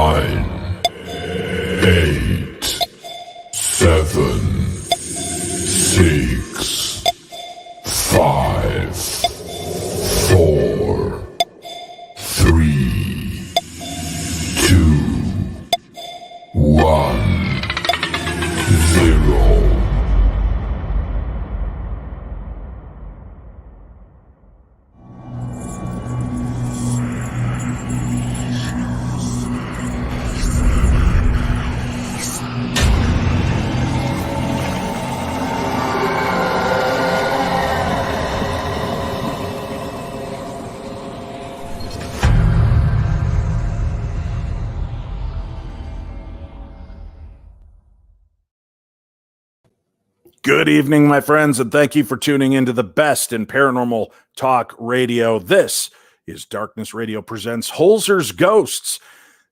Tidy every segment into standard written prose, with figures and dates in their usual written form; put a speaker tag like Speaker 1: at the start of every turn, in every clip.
Speaker 1: 9, 8, 7, 6, 5, 4, 3, 2, 1, 0.
Speaker 2: Good evening, my friends, and thank you for tuning into the best in paranormal talk radio. This is Darkness Radio Presents Holzer's Ghosts,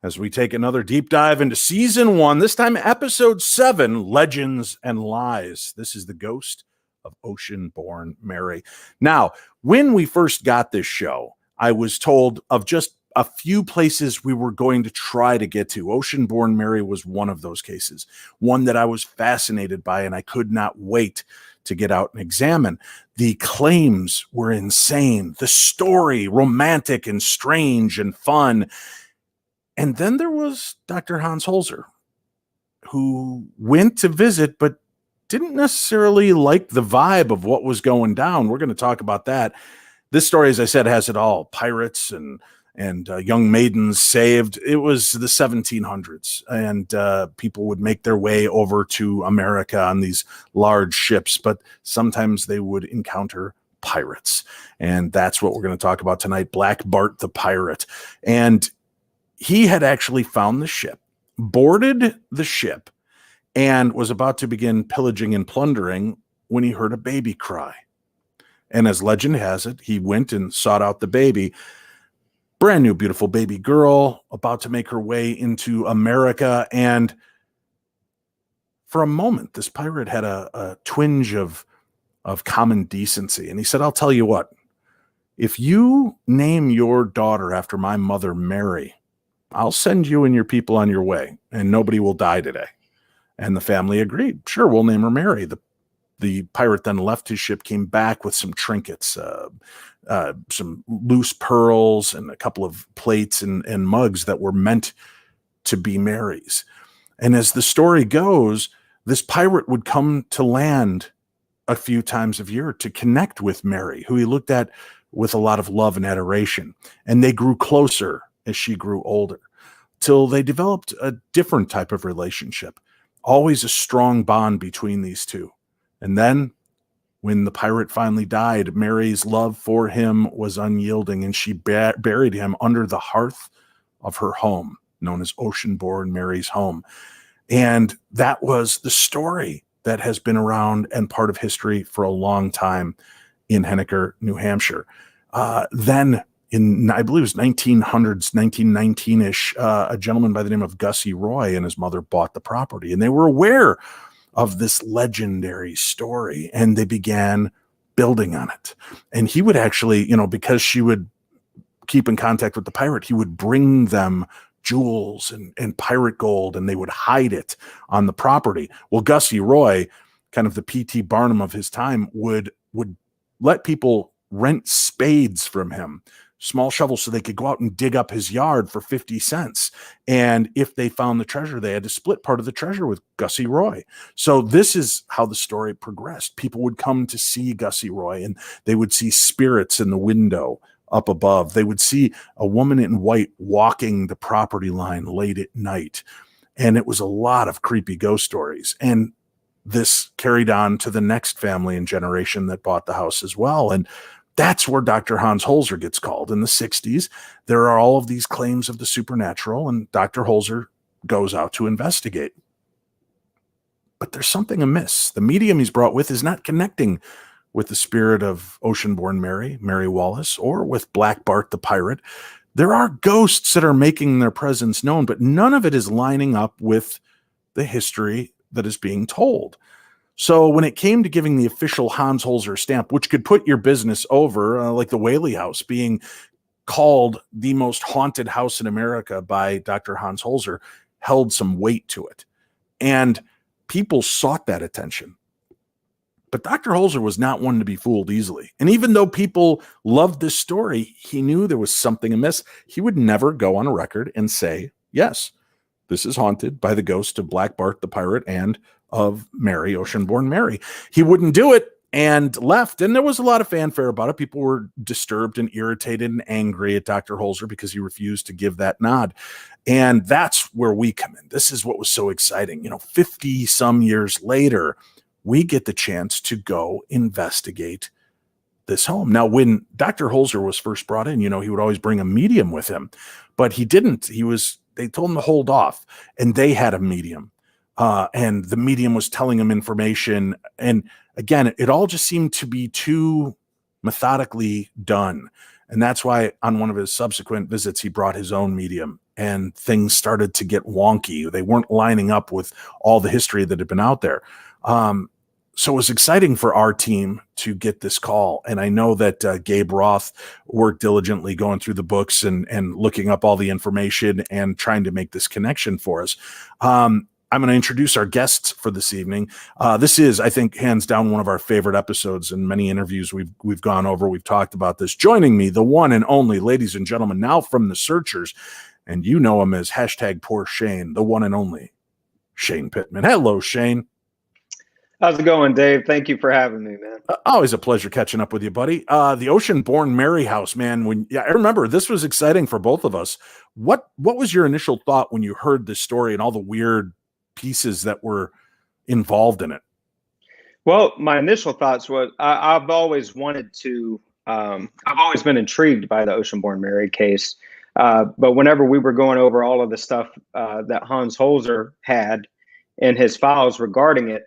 Speaker 2: as we take another deep dive into Season 1, this time Episode 7, Legends and Lies. This is the ghost of Ocean-born Mary. Now, when we first got this show, I was told of just a few places we were going to try to get to. Ocean-born Mary was one of those cases, one that I was fascinated by, and I could not wait to get out and examine. The claims were insane, the story romantic and strange and fun. And then there was Dr. Hans Holzer, who went to visit but didn't necessarily like the vibe of what was going down. We're going to talk about that. This story, as I said, has it all. Pirates and young maidens saved. It was the 1700s, and people would make their way over to America on these large ships, but sometimes they would encounter pirates. And that's what we're going to talk about tonight, Black Bart the pirate. And he had actually found the ship, boarded the ship, and was about to begin pillaging and plundering when he heard a baby cry. And as legend has it, he went and sought out the baby. Brand new, beautiful baby girl about to make her way into America. And for a moment, this pirate had a twinge of common decency. And he said, I'll tell you what, if you name your daughter after my mother, Mary, I'll send you and your people on your way, and nobody will die today. And the family agreed. Sure, we'll name her Mary. The pirate then left his ship, came back with some trinkets, some loose pearls and a couple of plates and mugs that were meant to be Mary's. And as the story goes, this pirate would come to land a few times a year to connect with Mary, who he looked at with a lot of love and adoration. And they grew closer as she grew older, till they developed a different type of relationship, always a strong bond between these two. And then when the pirate finally died, Mary's love for him was unyielding, and she buried him under the hearth of her home, known as Ocean-born Mary's home. And that was the story that has been around and part of history for a long time in Henniker, New Hampshire. Then in, I believe it was 1900s, 1919-ish, a gentleman by the name of Gussie Roy and his mother bought the property, and they were aware of this legendary story, and they began building on it. And he would actually, because she would keep in contact with the pirate, he would bring them jewels and pirate gold, and they would hide it on the property. Well, Gussie Roy, kind of the P.T. Barnum of his time, would let people rent spades from him, small shovels, so they could go out and dig up his yard for 50 cents. And if they found the treasure, they had to split part of the treasure with Gussie Roy. So this is how the story progressed. People would come to see Gussie Roy, and they would see spirits in the window up above. They would see a woman in white walking the property line late at night. And it was a lot of creepy ghost stories. And this carried on to the next family and generation that bought the house as well. And that's where Dr. Hans Holzer gets called. In the 60s, there are all of these claims of the supernatural, and Dr. Holzer goes out to investigate. But there's something amiss. The medium he's brought with is not connecting with the spirit of Ocean-born Mary, Mary Wallace, or with Black Bart the pirate. There are ghosts that are making their presence known, but none of it is lining up with the history that is being told. So when it came to giving the official Hans Holzer stamp, which could put your business over, like the Whaley House being called the most haunted house in America by Dr. Hans Holzer held some weight to it. And people sought that attention. But Dr. Holzer was not one to be fooled easily. And even though people loved this story, he knew there was something amiss. He would never go on a record and say, yes, this is haunted by the ghost of Black Bart the pirate and of Mary, ocean-born Mary. He wouldn't do it and left. And there was a lot of fanfare about it. People were disturbed and irritated and angry at Dr. Holzer because he refused to give that nod. And that's where we come in. This is what was so exciting. 50 some years later, we get the chance to go investigate this home. Now, when Dr. Holzer was first brought in, he would always bring a medium with him, but he didn't. They told him to hold off, and they had a medium. And the medium was telling him information. And again, it all just seemed to be too methodically done. And that's why on one of his subsequent visits, he brought his own medium, and things started to get wonky. They weren't lining up with all the history that had been out there. So it was exciting for our team to get this call. And I know that Gabe Roth worked diligently going through the books and looking up all the information and trying to make this connection for us. I'm going to introduce our guests for this evening. This is, I think, hands down one of our favorite episodes. In many interviews we've gone over, we've talked about this. Joining me, the one and only, ladies and gentlemen, now from the Searchers, and you know him as #Poor Shane, the one and only Shane Pittman. Hello, Shane.
Speaker 3: How's it going, Dave? Thank you for having me, man.
Speaker 2: Always a pleasure catching up with you, buddy. The ocean-born Mary house, man. I remember this was exciting for both of us. What was your initial thought when you heard this story and all the weird pieces that were involved in it?
Speaker 3: Well, my initial thoughts was I've always wanted to. I've always been intrigued by the ocean-born Mary case, but whenever we were going over all of the stuff that Hans Holzer had in his files regarding it,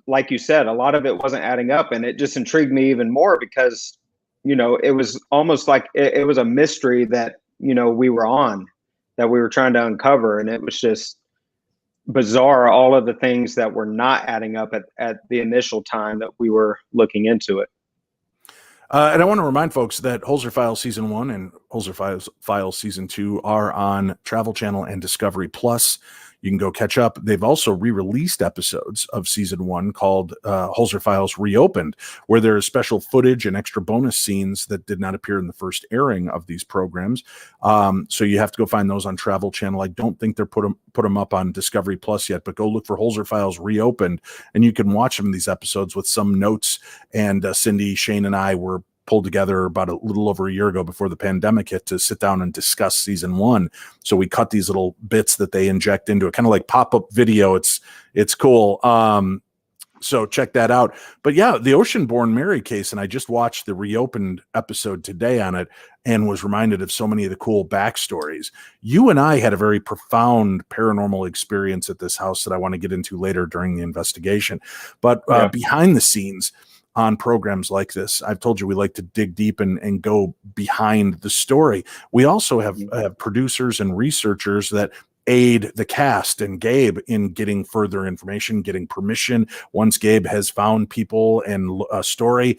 Speaker 3: like you said, a lot of it wasn't adding up, and it just intrigued me even more because, it was almost like it was a mystery that, we were on, that we were trying to uncover. And it was just bizarre, all of the things that were not adding up at the initial time that we were looking into it.
Speaker 2: And I want to remind folks that Holzer Files Season 1 and Holzer Files Season 2 are on Travel Channel and Discovery Plus. You can go catch up. They've also re-released episodes of Season 1 called Holzer Files Reopened, where there is special footage and extra bonus scenes that did not appear in the first airing of these programs. So you have to go find those on Travel Channel. I don't think they're put them up on Discovery Plus yet, but go look for Holzer Files Reopened, and you can watch them, these episodes, with some notes. And Cindy, Shane, and I were pulled together about a little over a year ago before the pandemic hit to sit down and discuss Season 1. So we cut these little bits that they inject into it, kind of like pop-up video. It's cool. So check that out. But yeah, the ocean-born Mary case, and I just watched the reopened episode today on it and was reminded of so many of the cool backstories. You and I had a very profound paranormal experience at this house that I want to get into later during the investigation. But behind the scenes, on programs like this, I've told you we like to dig deep and go behind the story. We also have producers and researchers that aid the cast and Gabe in getting further information, getting permission. Once Gabe has found people and a story,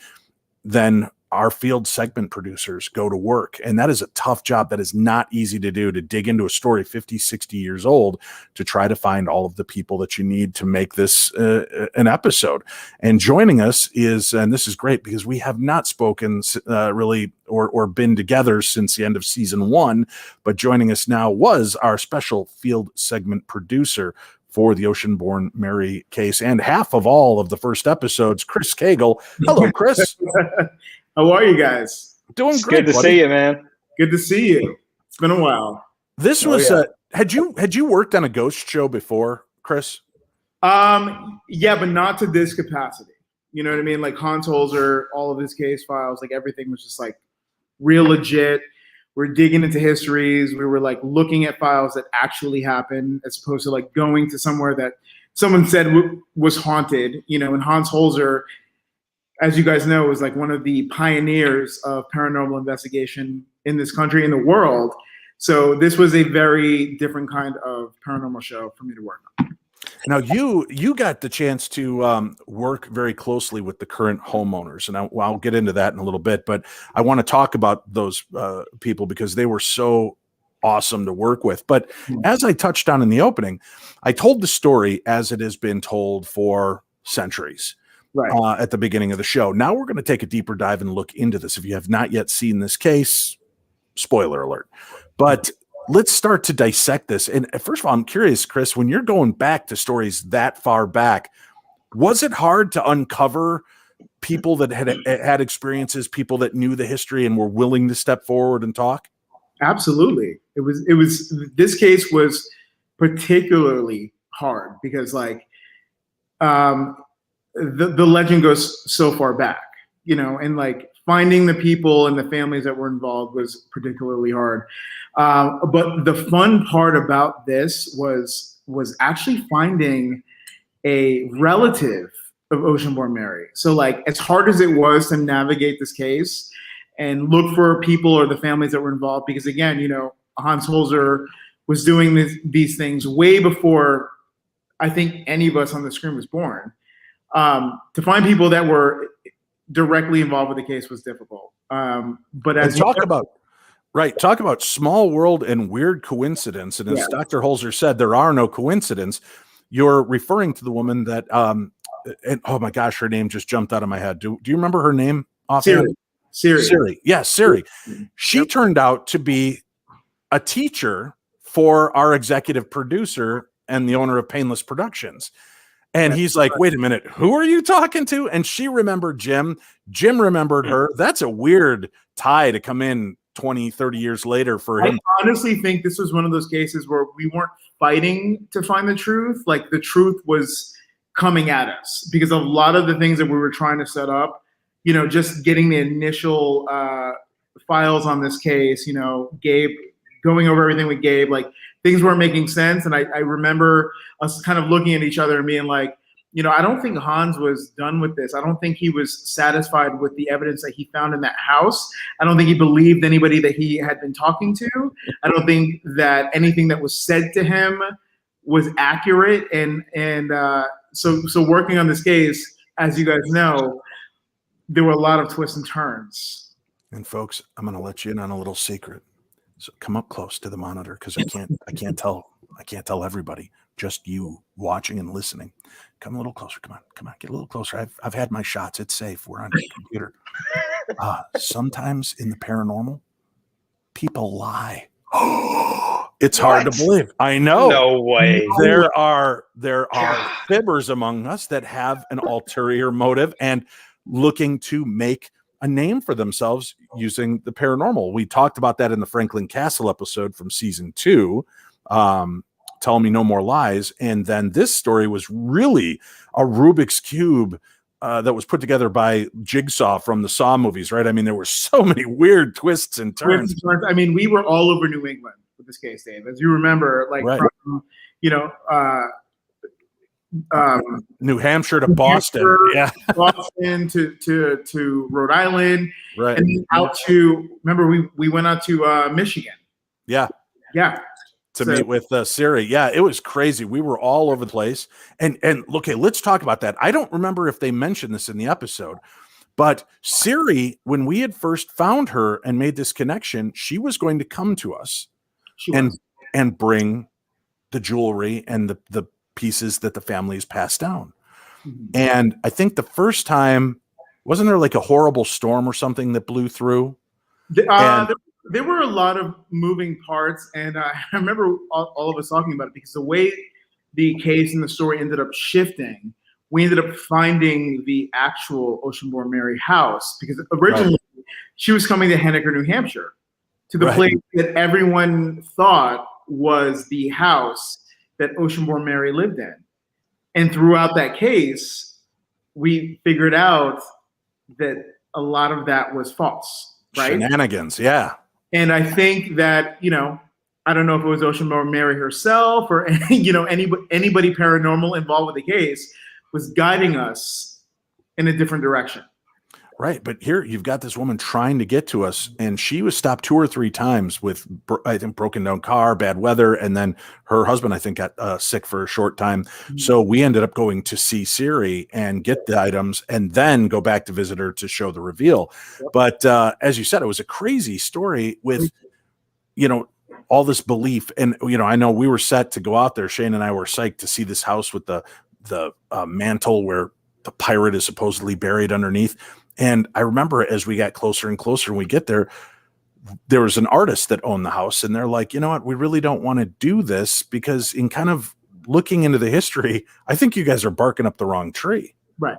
Speaker 2: then our field segment producers go to work. And that is a tough job. That is not easy to do, to dig into a story 50, 60 years old, to try to find all of the people that you need to make this an episode. And joining us is, and this is great because we have not spoken really or been together since the end of Season 1, but joining us now was our special field segment producer for the ocean-born Mary case and half of all of the first episodes, Chris Cagle. Hello, Chris.
Speaker 4: How are you guys?
Speaker 2: Doing great.
Speaker 3: Good to see you, man.
Speaker 4: Good to see you. It's been a while.
Speaker 2: This was had you worked on a ghost show before, Chris?
Speaker 4: Yeah, but not to this capacity. You know what I mean? Like Hans Holzer, all of his case files, like everything was just like real legit. We're digging into histories. We were like looking at files that actually happened, as opposed to like going to somewhere that someone said was haunted. And Hans Holzer, as you guys know, was like one of the pioneers of paranormal investigation in this country, in the world. So this was a very different kind of paranormal show for me to work on.
Speaker 2: Now you got the chance to work very closely with the current homeowners, and I'll get into that in a little bit. But I want to talk about those people because they were so awesome to work with. But as I touched on in the opening, I told the story as it has been told for centuries.
Speaker 4: Right.
Speaker 2: At the beginning of the show. Now we're going to take a deeper dive and look into this. If you have not yet seen this case, spoiler alert. But let's start to dissect this. And first of all, I'm curious, Chris, when you're going back to stories that far back, was it hard to uncover people that had experiences, people that knew the history and were willing to step forward and talk?
Speaker 4: Absolutely. It was this case was particularly hard because the legend goes so far back, and finding the people and the families that were involved was particularly hard. But the fun part about this was actually finding a relative of Oceanborn Mary. So as hard as it was to navigate this case and look for people or the families that were involved, because again, Hans Holzer was doing these things way before I think any of us on the screen was born. To find people that were directly involved with the case was difficult. But as
Speaker 2: talk about small world and weird coincidence. And as Dr. Holzer said, there are no coincidences. You're referring to the woman that, and oh my gosh, her name just jumped out of my head. Do you remember her name? Siri. Yes, Siri. She turned out to be a teacher for our executive producer and the owner of Painless Productions. And he's like, wait a minute, who are you talking to? And she remembered Jim. Jim remembered her. That's a weird tie to come in 20, 30 years later for him.
Speaker 4: I honestly think this was one of those cases where we weren't fighting to find the truth. The truth was coming at us because a lot of the things that we were trying to set up, just getting the initial files on this case, Gabe, going over everything with Gabe, things weren't making sense. And I remember us kind of looking at each other and being like, I don't think Hans was done with this. I don't think he was satisfied with the evidence that he found in that house. I don't think he believed anybody that he had been talking to. I don't think that anything that was said to him was accurate. And so working on this case, as you guys know, there were a lot of twists and turns.
Speaker 2: And folks, I'm going to let you in on a little secret. So come up close to the monitor because I can't tell everybody, just you watching and listening. Come a little closer. Come on, get a little closer. I've had my shots. It's safe. We're on the computer. Sometimes in the paranormal, people lie. It's hard to believe. I know.
Speaker 3: No way.
Speaker 2: There are fibbers among us that have an ulterior motive and looking to make a name for themselves using the paranormal. We talked about that in the Franklin Castle episode from season 2, Tell Me No More Lies. And then this story was really a Rubik's Cube that was put together by Jigsaw from the Saw movies, right? I mean, there were so many weird twists and turns.
Speaker 4: I mean, we were all over New England with this case, Dave. As you remember, from,
Speaker 2: New Hampshire to Boston,
Speaker 4: Boston to Rhode Island,
Speaker 2: right?
Speaker 4: And then out to we went out to Michigan,
Speaker 2: to meet with Siri. Yeah, it was crazy. We were all over the place. And okay, let's talk about that. I don't remember if they mentioned this in the episode, but Siri, when we had first found her and made this connection, she was going to come to us and bring the jewelry and the pieces that the families passed down. Mm-hmm. And I think the first time, wasn't there a horrible storm or something that blew through?
Speaker 4: There were a lot of moving parts, and I remember all of us talking about it because the way the case and the story ended up shifting, we ended up finding the actual Oceanborn Mary house because originally she was coming to Henniker, New Hampshire, to the place that everyone thought was the house that Oceanborn Mary lived in. And throughout that case, we figured out that a lot of that was false, right?
Speaker 2: Shenanigans, yeah.
Speaker 4: And I think that, I don't know if it was Oceanborn Mary herself or, anybody paranormal involved with the case was guiding us in a different direction.
Speaker 2: Right. But here you've got this woman trying to get to us, and she was stopped 2 or 3 times with, I think, broken down car, bad weather. And then her husband, I think, got sick for a short time. So we ended up going to see Siri and get the items and then go back to visit her to show the reveal.
Speaker 4: Yep.
Speaker 2: But as you said, it was a crazy story with, all this belief. And, I know we were set to go out there. Shane and I were psyched to see this house with the mantle where the pirate is supposedly buried underneath. And I remember as we got closer and closer and we get there, there was an artist that owned the house. And they're like, you know what, we really don't want to do this because in kind of looking into the history, I think you guys are barking up the wrong tree.
Speaker 4: Right.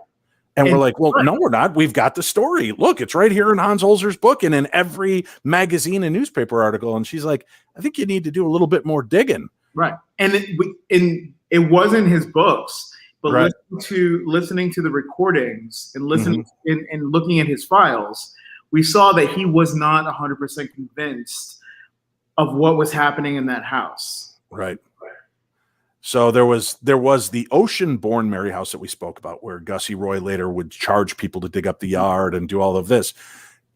Speaker 2: And we're like, well, no, we're not. We've got the story. Look, it's right here in Hans Holzer's book and in every magazine and newspaper article. And she's like, I think you need to do a little bit more digging.
Speaker 4: Right. And it wasn't his books. But
Speaker 2: right.
Speaker 4: listening to the recordings and listening and looking at his files, we saw that he was not 100% convinced of what was happening in that house.
Speaker 2: Right. So there was the ocean-born Mary house that we spoke about, where Gussie Roy later would charge people to dig up the yard and do all of this.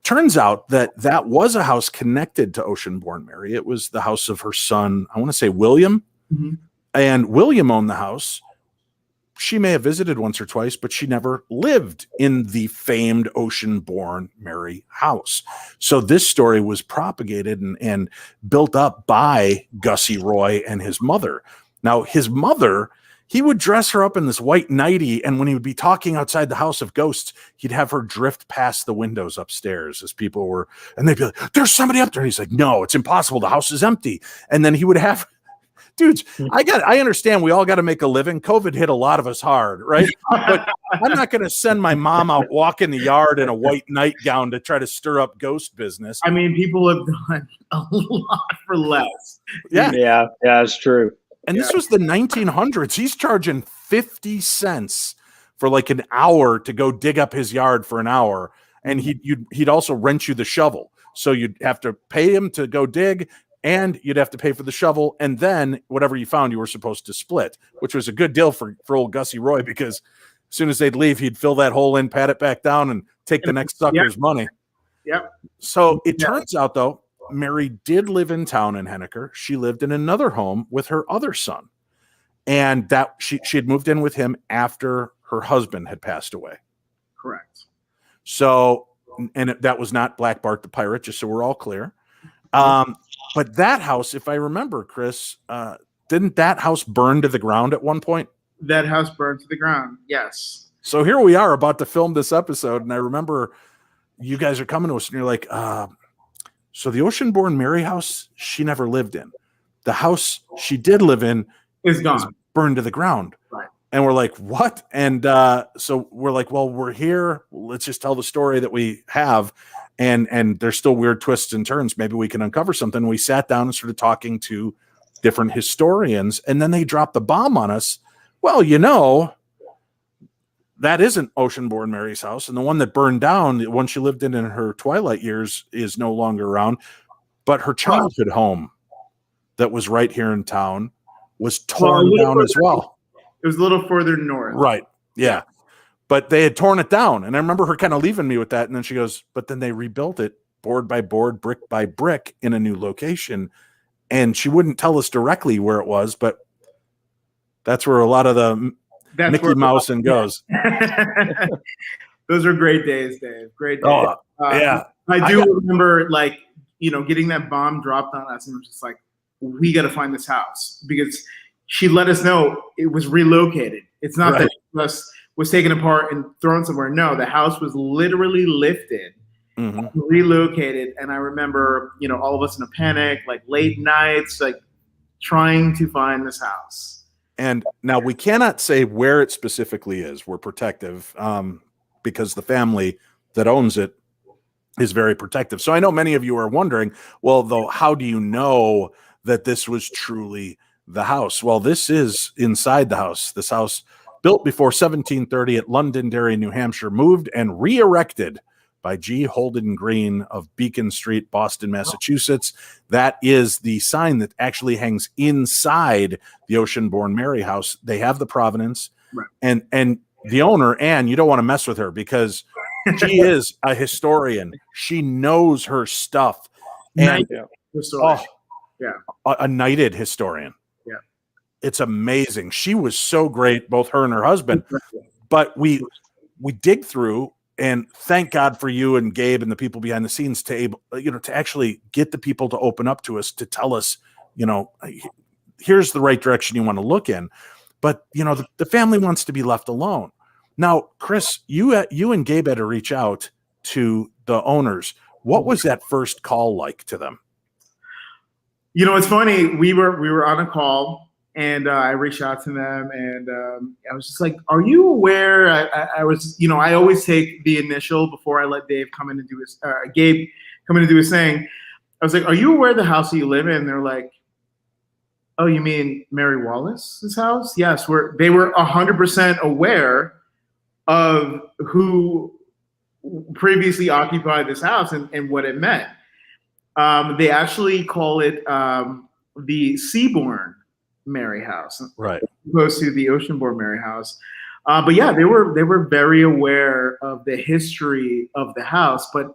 Speaker 2: Turns out that was a house connected to ocean-born Mary. It was the house of her son, I want to say William, and William owned the house. She may have visited once or twice, but she never lived in the famed ocean-born Mary house. So this story was propagated and built up by Gussie Roy and his mother. Now, his mother, he would dress her up in this white nightie, and when he would be talking outside the house of ghosts, he'd have her drift past the windows upstairs as people were, and they'd be like, there's somebody up there. And he's like, no, it's impossible. The house is empty. And then he would have... Dudes, I understand we all got to make a living. COVID hit a lot of us hard, right? But I'm not going to send my mom out walking the yard in a white nightgown to try to stir up ghost business.
Speaker 4: I mean, people have done a lot for less.
Speaker 3: Yeah, it's true.
Speaker 2: And this was the 1900s. He's charging 50 cents for like an hour to go dig up his yard for an hour. And he'd also rent you the shovel. So you'd have to pay him to go dig, and you'd have to pay for the shovel, and then whatever you found, you were supposed to split, which was a good deal for old Gussie Roy, because as soon as they'd leave, he'd fill that hole in, pat it back down, and take the next sucker's money.
Speaker 4: Yep.
Speaker 2: So it turns out, though, Mary did live in town in Henniker. She lived in another home with her other son, and that she had moved in with him after her husband had passed away.
Speaker 4: Correct.
Speaker 2: So, and that was not Black Bart the pirate, just so we're all clear. But that house, if I remember, Chris, didn't that house burn to the ground at one point?
Speaker 4: That house burned to the ground, yes.
Speaker 2: So here we are about to film this episode, and I remember you guys are coming to us, and you're like, so the ocean-born Mary house, she never lived in. The house she did live in
Speaker 4: is gone.
Speaker 2: Burned to the ground.
Speaker 4: Right.
Speaker 2: And we're like, what? And so we're like, well, we're here. Let's just tell the story that we have. And there's still weird twists and turns. Maybe we can uncover something. We sat down and started talking to different historians, and then they dropped the bomb on us. Well, that isn't ocean-born Mary's house. And the one that burned down, the one she lived in her twilight years, is no longer around. But her childhood home that was right here in town was torn down as well.
Speaker 4: It was a little further north.
Speaker 2: Right. Yeah. But they had torn it down. And I remember her kind of leaving me with that. And then she goes, but then they rebuilt it board by board, brick by brick in a new location. And she wouldn't tell us directly where it was, but that's where a lot of the Mickey Mouse and goes.
Speaker 4: Those are great days, Dave. Great days.
Speaker 2: Oh, yeah.
Speaker 4: I remember, getting that bomb dropped on us, and we're just like, we got to find this house, because she let us know it was relocated. It's not that it was taken apart and thrown somewhere. No, the house was literally lifted, relocated. And I remember, all of us in a panic, like late nights, like trying to find this house.
Speaker 2: And now we cannot say where it specifically is. We're protective because the family that owns it is very protective. So I know many of you are wondering, well, though, how do you know that this was truly the house? Well, this is inside the house. This house, built before 1730 at Londonderry, New Hampshire, moved and re-erected by G. Holden Green of Beacon Street, Boston, Massachusetts. That is the sign that actually hangs inside the ocean-born Mary house. They have the provenance,
Speaker 4: right.
Speaker 2: and the owner, Anne, you don't want to mess with her, because She is a historian. She knows her stuff. And
Speaker 4: Historian.
Speaker 2: a knighted historian.
Speaker 4: Yeah.
Speaker 2: It's amazing. She was so great, both her and her husband. But we dig through, and thank God for you and Gabe and the people behind the scenes to actually get the people to open up to us, to tell us, here's the right direction you want to look in. But the family wants to be left alone. Now, Chris, you and Gabe had to reach out to the owners. What was that first call like to them?
Speaker 4: It's funny. We were on a call, and I reached out to them, and I was just like, "Are you aware?" I was, I always take the initial before I let Gabe come in and do his thing. I was like, "Are you aware of the house that you live in?" And they're like, "Oh, you mean Mary Wallace's house?" Yes, they were 100% aware of who previously occupied this house and what it meant. They actually call it the Seaborn Mary House,
Speaker 2: right,
Speaker 4: opposed to the Oceanborn Mary House. But yeah, they were very aware of the history of the house, but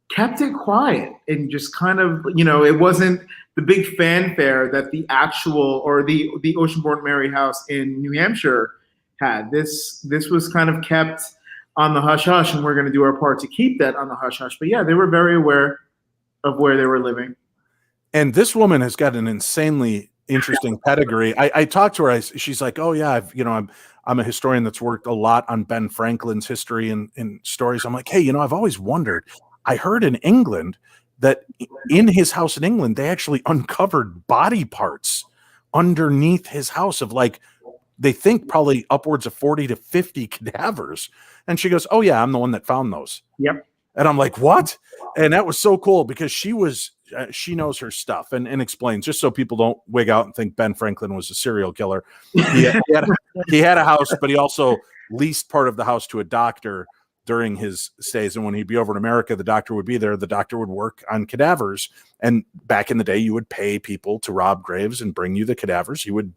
Speaker 4: kept it quiet and just kind of, it wasn't the big fanfare that the actual or the Oceanborn Mary House in New Hampshire had. This was kind of kept on the hush hush, and we're going to do our part to keep that on the hush hush. But yeah, they were very aware of where they were living.
Speaker 2: And this woman has got an insanely interesting pedigree. I talked to her. She's like, "Oh yeah, I'm a historian that's worked a lot on Ben Franklin's history and stories." I'm like, "Hey, I've always wondered. I heard in England that in his house in England, they actually uncovered body parts underneath his house of they think probably upwards of 40 to 50 cadavers." And she goes, "Oh yeah, I'm the one that found those."
Speaker 4: Yep.
Speaker 2: And I'm like, "What?" And that was so cool because she knows her stuff and explains, just so people don't wig out and think Ben Franklin was a serial killer. He had a house, but he also leased part of the house to a doctor during his stays. And when he'd be over in America, the doctor would be there. The doctor would work on cadavers. And back in the day, you would pay people to rob graves and bring you the cadavers. He would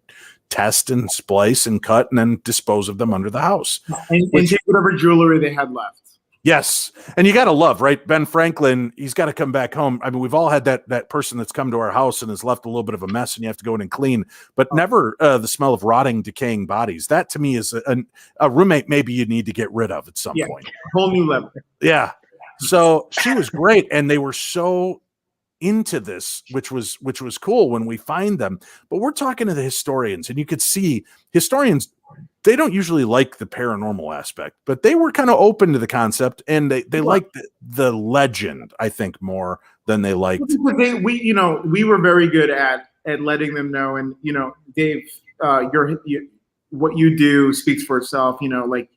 Speaker 2: test and splice and cut and then dispose of them under the house.
Speaker 4: And take whatever jewelry they had left.
Speaker 2: Yes. And you got to love, right? Ben Franklin, he's got to come back home. I mean, we've all had that person that's come to our house and has left a little bit of a mess and you have to go in and clean, but never the smell of rotting, decaying bodies. That to me is a roommate maybe you need to get rid of at some point.
Speaker 4: Whole new level.
Speaker 2: Yeah. So she was great. And they were so into this, which was cool when we find them. But we're talking to the historians, and you could see historians, they don't usually like the paranormal aspect, but they were kind of open to the concept, and they liked the legend, I think, more than they liked.
Speaker 4: We were very good at letting them know, and Dave, what you do speaks for itself.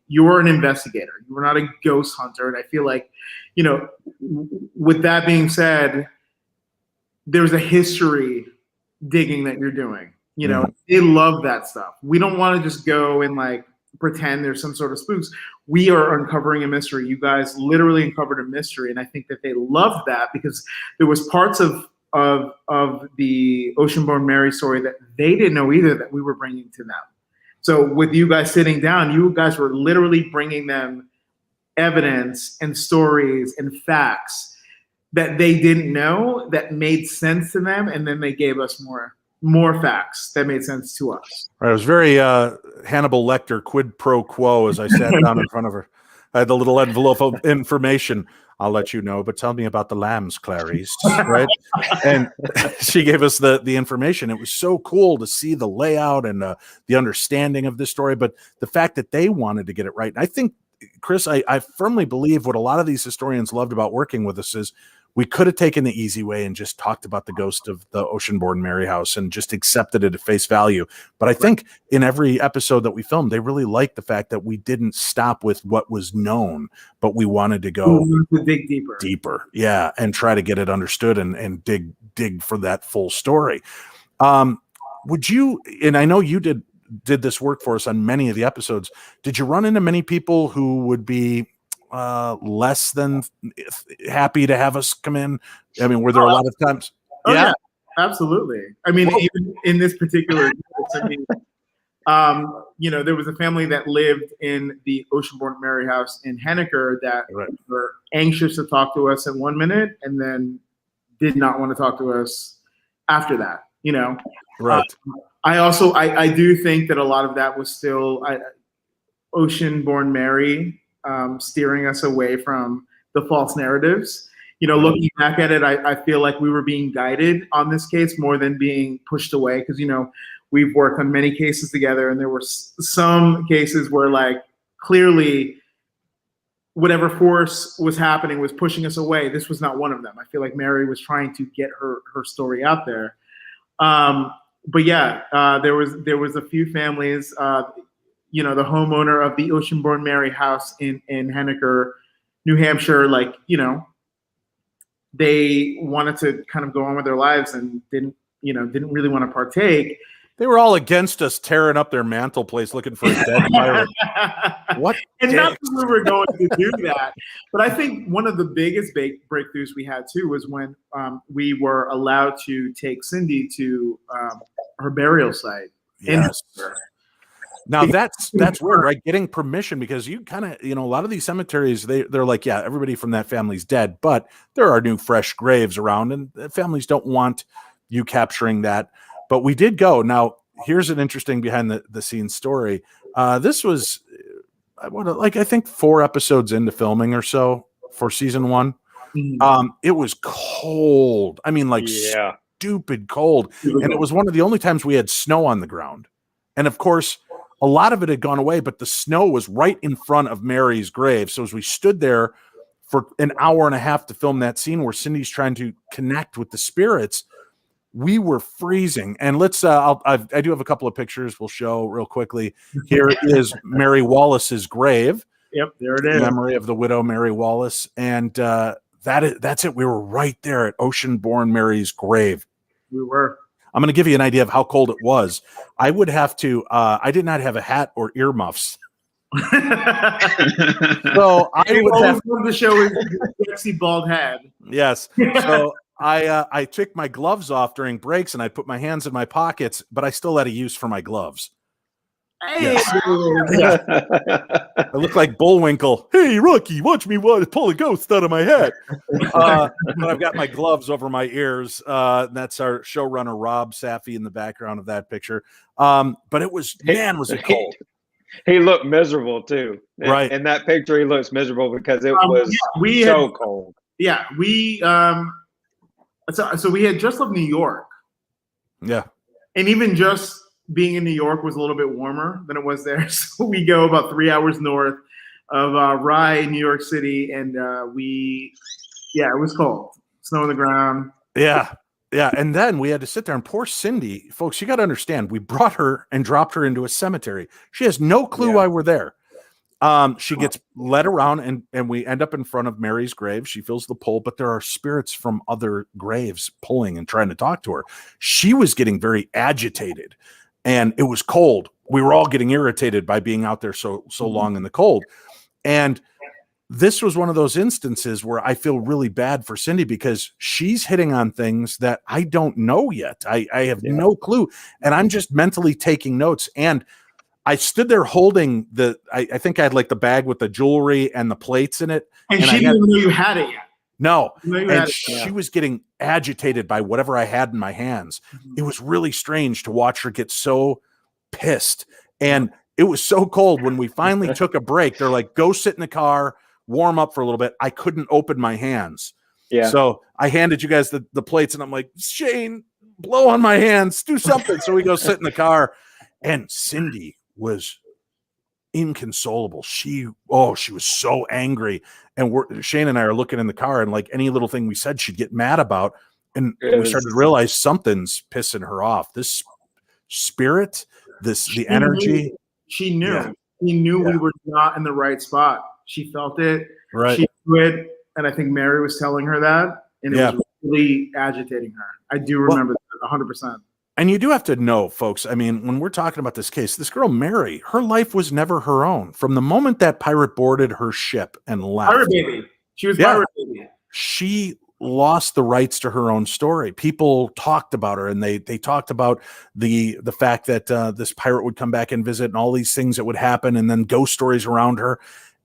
Speaker 4: You're an investigator. You're not a ghost hunter, and I feel like, with that being said, there's a history digging that you're doing. They love that stuff. We don't want to just go and pretend there's some sort of spooks. We are uncovering a mystery. You guys literally uncovered a mystery, and I think that they loved that because there was parts of the Oceanborn Mary story that they didn't know either that we were bringing to them. So with you guys sitting down, you guys were literally bringing them evidence and stories and facts that they didn't know that made sense to them, and then they gave us more facts that made sense to us.
Speaker 2: Right. It was very Hannibal Lecter quid pro quo as I sat down in front of her. I had the little envelope of information. "I'll let you know, but tell me about the lambs, Clarice." Right. And she gave us the information. It was so cool to see the layout and the understanding of this story, but the fact that they wanted to get it right. And I think, Chris, I firmly believe what a lot of these historians loved about working with us is we could have taken the easy way and just talked about the ghost of the Oceanborn Mary House and just accepted it at face value. But I think in every episode that we filmed, they really liked the fact that we didn't stop with what was known, but we wanted to go
Speaker 4: dig deeper.
Speaker 2: Yeah. And try to get it understood and dig for that full story. Would you, and I know you did this work for us on many of the episodes. Did you run into many people who would be less than happy to have us come in? I mean, were there a lot of times?
Speaker 4: Yeah, absolutely. I mean, even in this particular case, There was a family that lived in the Oceanborn Mary house in Henniker that were anxious to talk to us in 1 minute and then did not want to talk to us after that,
Speaker 2: Right.
Speaker 4: I do think that a lot of that was still Oceanborn Mary steering us away from the false narratives. Looking back at it, I feel like we were being guided on this case more than being pushed away because, we've worked on many cases together, and there were some cases where, like, clearly whatever force was happening was pushing us away. This was not one of them. I feel like Mary was trying to get her story out there. But yeah, there was a few families, the homeowner of the Oceanborn Mary house in Henniker, New Hampshire, they wanted to kind of go on with their lives and didn't really want to partake.
Speaker 2: They were all against us tearing up their mantle place looking for a dead pirate. What?
Speaker 4: And not that we were going to do that. But I think one of the biggest breakthroughs we had, too, was when we were allowed to take Cindy to her burial site.
Speaker 2: Yes. Now, that's weird, right? Getting permission, because you kind of, a lot of these cemeteries, they're like, yeah, everybody from that family's dead, but there are new, fresh graves around, and families don't want you capturing that. But we did go. Now, here's an interesting behind the scenes story. This was, I think 4 episodes into filming or so for season 1. It was cold. I mean, stupid cold. And it was one of the only times we had snow on the ground. And of course, a lot of it had gone away, but the snow was right in front of Mary's grave. So as we stood there for an hour and a half to film that scene where Cindy's trying to connect with the spirits, we were freezing. And let's I do have a couple of pictures we'll show real quickly. Here is Mary Wallace's grave.
Speaker 4: Yep, there it is.
Speaker 2: Memory of the widow Mary Wallace. And that's it. We were right there at Oceanborn Mary's grave.
Speaker 4: We were.
Speaker 2: I'm going to give you an idea of how cold it was. I would have to I did not have a hat or earmuffs. So I would have
Speaker 4: to show his sexy bald head.
Speaker 2: Yes. So I took my gloves off during breaks and I'd put my hands in my pockets, but I still had a use for my gloves.
Speaker 4: Hey.
Speaker 2: Yes. I look like Bullwinkle. Hey, Rocky, watch me pull a ghost out of my head. But I've got my gloves over my ears. That's our showrunner, Rob Safi, in the background of that picture. But it was, was it cold.
Speaker 3: He looked miserable too.
Speaker 2: Right.
Speaker 3: In that picture, he looks miserable because it was so cold.
Speaker 4: Yeah. So we had just left New York.
Speaker 2: Yeah.
Speaker 4: And even just being in New York was a little bit warmer than it was there. So we go about 3 hours north of Rye, New York City. And it was cold. Snow on the ground.
Speaker 2: Yeah. Yeah. And then we had to sit there, and poor Cindy, folks, you got to understand, we brought her and dropped her into a cemetery. She has no clue why we're there. She gets led around and we end up in front of Mary's grave. She feels the pull, but there are spirits from other graves pulling and trying to talk to her. She was getting very agitated, and it was cold. We were all getting irritated by being out there so long in the cold. And this was one of those instances where I feel really bad for Cindy because she's hitting on things that I don't know yet. I have no clue. And I'm just mentally taking notes. And I stood there holding I think I had like the bag with the jewelry and the plates in it.
Speaker 4: And she didn't know you had it yet.
Speaker 2: No. And she was getting agitated by whatever I had in my hands. It was really strange to watch her get so pissed. And it was so cold when we finally took a break. They're like, go sit in the car, warm up for a little bit. I couldn't open my hands. Yeah. So I handed you guys the plates, and I'm like, Shane, blow on my hands, do something. So we go sit in the car, and Cindy was inconsolable. She was so angry. And Shane and I are looking in the car, and like any little thing we said, she'd get mad about. And we started to realize something's pissing her off. This spirit, the energy.
Speaker 4: She knew. Yeah. She knew we were not in the right spot. She felt it.
Speaker 2: Right.
Speaker 4: She knew it. And I think Mary was telling her that. And it was really agitating her. I do remember that 100%.
Speaker 2: And you do have to know, folks, I mean, when we're talking about this case, this girl, Mary, her life was never her own. From the moment that pirate boarded her ship and left.
Speaker 4: Pirate baby. She was pirate baby.
Speaker 2: She lost the rights to her own story. People talked about her, and they talked about the fact that this pirate would come back and visit, and all these things that would happen, and then ghost stories around her.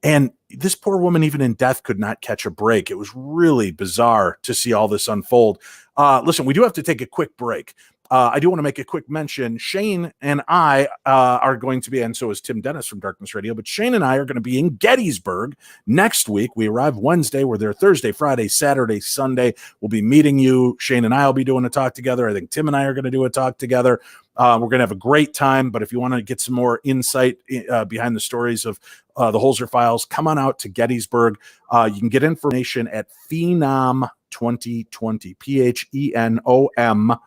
Speaker 2: And this poor woman, even in death, could not catch a break. It was really bizarre to see all this unfold. Listen, we do have to take a quick break. I do want to make a quick mention. Shane and I are going to be, and so is Tim Dennis from Darkness Radio, but Shane and I are going to be in Gettysburg next week. We arrive Wednesday. We're there Thursday, Friday, Saturday, Sunday. We'll be meeting you. Shane and I will be doing a talk together. I think Tim and I are going to do a talk together. We're going to have a great time, but if you want to get some more insight behind the stories of the Holzer files, come on out to Gettysburg. You can get information at Phenom 2020, PHENOM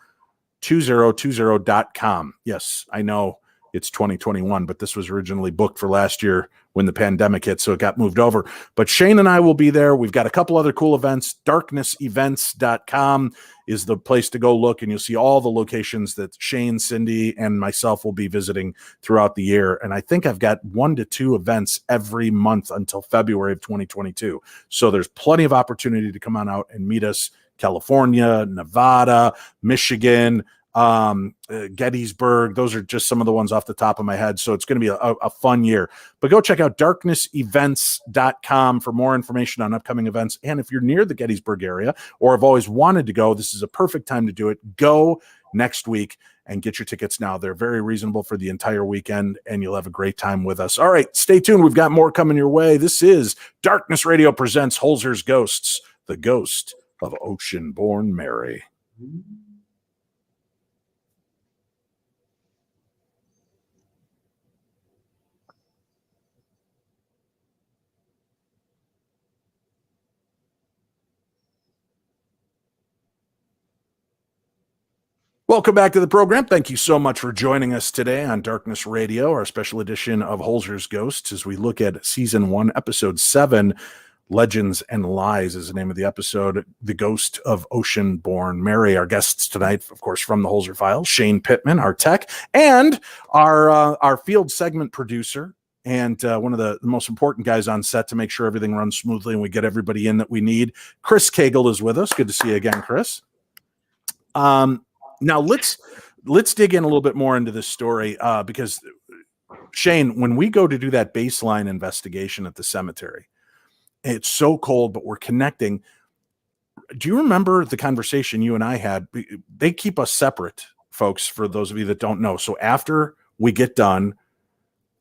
Speaker 2: 2020.com. Yes, I know it's 2021, but this was originally booked for last year when the pandemic hit, so it got moved over. But Shane and I will be there. We've got a couple other cool events. Darknessevents.com is the place to go look, and you'll see all the locations that Shane, Cindy, and myself will be visiting throughout the year. And I think I've got 1 to 2 events every month until February of 2022. So there's plenty of opportunity to come on out and meet us. California, Nevada, Michigan, Gettysburg. Those are just some of the ones off the top of my head. So it's going to be a fun year. But go check out darknessevents.com for more information on upcoming events. And if you're near the Gettysburg area or have always wanted to go, this is a perfect time to do it. Go next week and get your tickets now. They're very reasonable for the entire weekend, and you'll have a great time with us. All right, stay tuned. We've got more coming your way. This is Darkness Radio presents Holzer's Ghosts, the ghost of Ocean-born Mary. Welcome back to the program. Thank you so much for joining us today on Darkness Radio, our special edition of Holzer's Ghosts, as we look at Season 1, Episode 7, Legends and Lies is the name of the episode, The Ghost of Ocean-born Mary. Our guests tonight, of course, from the Holzer files, Shane Pittman, our tech, and our field segment producer, and one of the most important guys on set to make sure everything runs smoothly and we get everybody in that we need. Chris Cagle is with us. Good to see you again, Chris. Now let's dig in a little bit more into this story because, Shane, when we go to do that baseline investigation at the cemetery, it's so cold, but we're connecting. Do you remember the conversation you and I had? They keep us separate, folks, for those of you that don't know. So after we get done,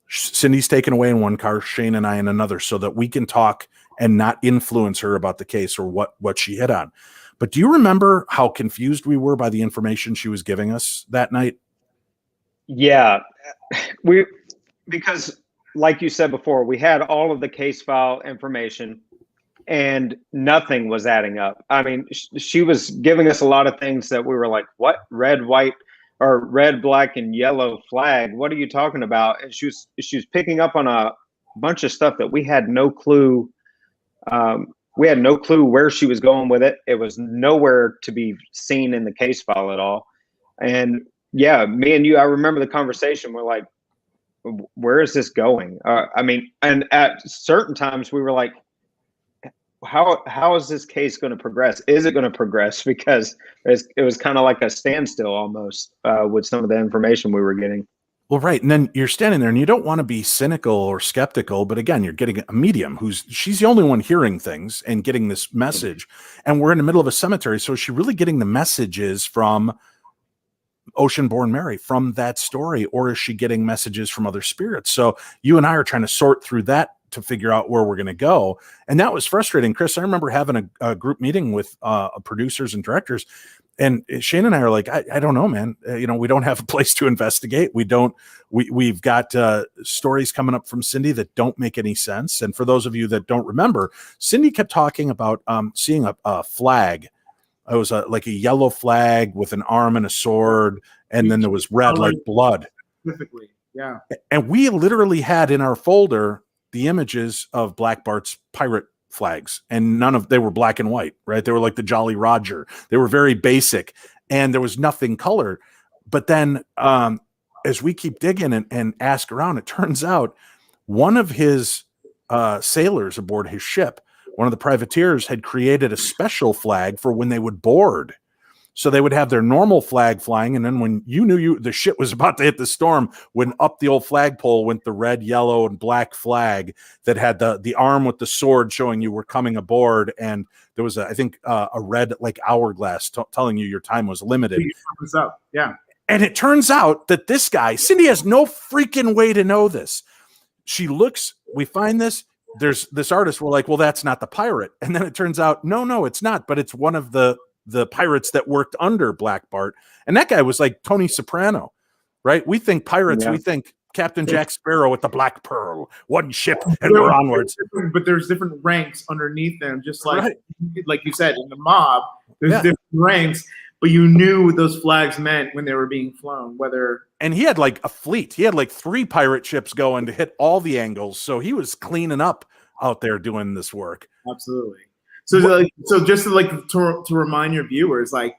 Speaker 2: Cindy's taken away in one car, Shane and I in another, so that we can talk and not influence her about the case or what she hit on. But do you remember how confused we were by the information she was giving us that night?
Speaker 3: Yeah, because like you said before, we had all of the case file information and nothing was adding up. I mean, she was giving us a lot of things that we were like, what? Red, white, or red, black, and yellow flag? What are you talking about? And she was picking up on a bunch of stuff that we had no clue. We had no clue where she was going with it. It was nowhere to be seen in the case file at all. And yeah, me and you, I remember the conversation. We're like, where is this going? I mean, and at certain times we were like, how is this case going to progress? Is it going to progress? Because it was kind of like a standstill almost with some of the information we were getting.
Speaker 2: Well, right. And then you're standing there and you don't want to be cynical or skeptical, but again, you're getting a medium she's the only one hearing things and getting this message. And we're in the middle of a cemetery. So is she really getting the messages from Ocean-born Mary, from that story, or is she getting messages from other spirits? So you and I are trying to sort through that to figure out where we're going to go. And that was frustrating. Chris, I remember having a group meeting with producers and directors, and Shane and I are like, I don't know, man. We don't have a place to investigate. We've got stories coming up from Cindy that don't make any sense. And for those of you that don't remember, Cindy kept talking about seeing a flag. It was like a yellow flag with an arm and a sword, and then there was red like blood.
Speaker 4: Specifically, yeah.
Speaker 2: And we literally had in our folder the images of Black Bart's pirate flags, and they were black and white, right? They were like the Jolly Roger. They were very basic, and there was nothing colored. But then as we keep digging and ask around, it turns out one of his sailors aboard his ship one of the privateers had created a special flag for when they would board. So they would have their normal flag flying, and then when you knew the shit was about to hit the storm, when up the old flagpole went the red, yellow, and black flag that had the arm with the sword showing you were coming aboard, and there was I think a red like hourglass telling you your time was limited.
Speaker 4: Yeah.
Speaker 2: And it turns out that this guy, Cindy has no freaking way to know this. She looks, we find this. There's this artist. We're like, well, that's not the pirate, and then it turns out, no, it's not, but it's one of the pirates that worked under Black Bart. And that guy was like Tony Soprano, right? We think pirates, we think Captain Jack Sparrow with the Black Pearl, one ship, and we're onwards.
Speaker 4: But there's different ranks underneath them, just like you said, in the mob, there's different ranks, but you knew what those flags meant when they were being flown,
Speaker 2: and he had like a fleet. He had like 3 pirate ships going to hit all the angles. So he was cleaning up out there doing this work.
Speaker 4: Absolutely. So just to remind your viewers, like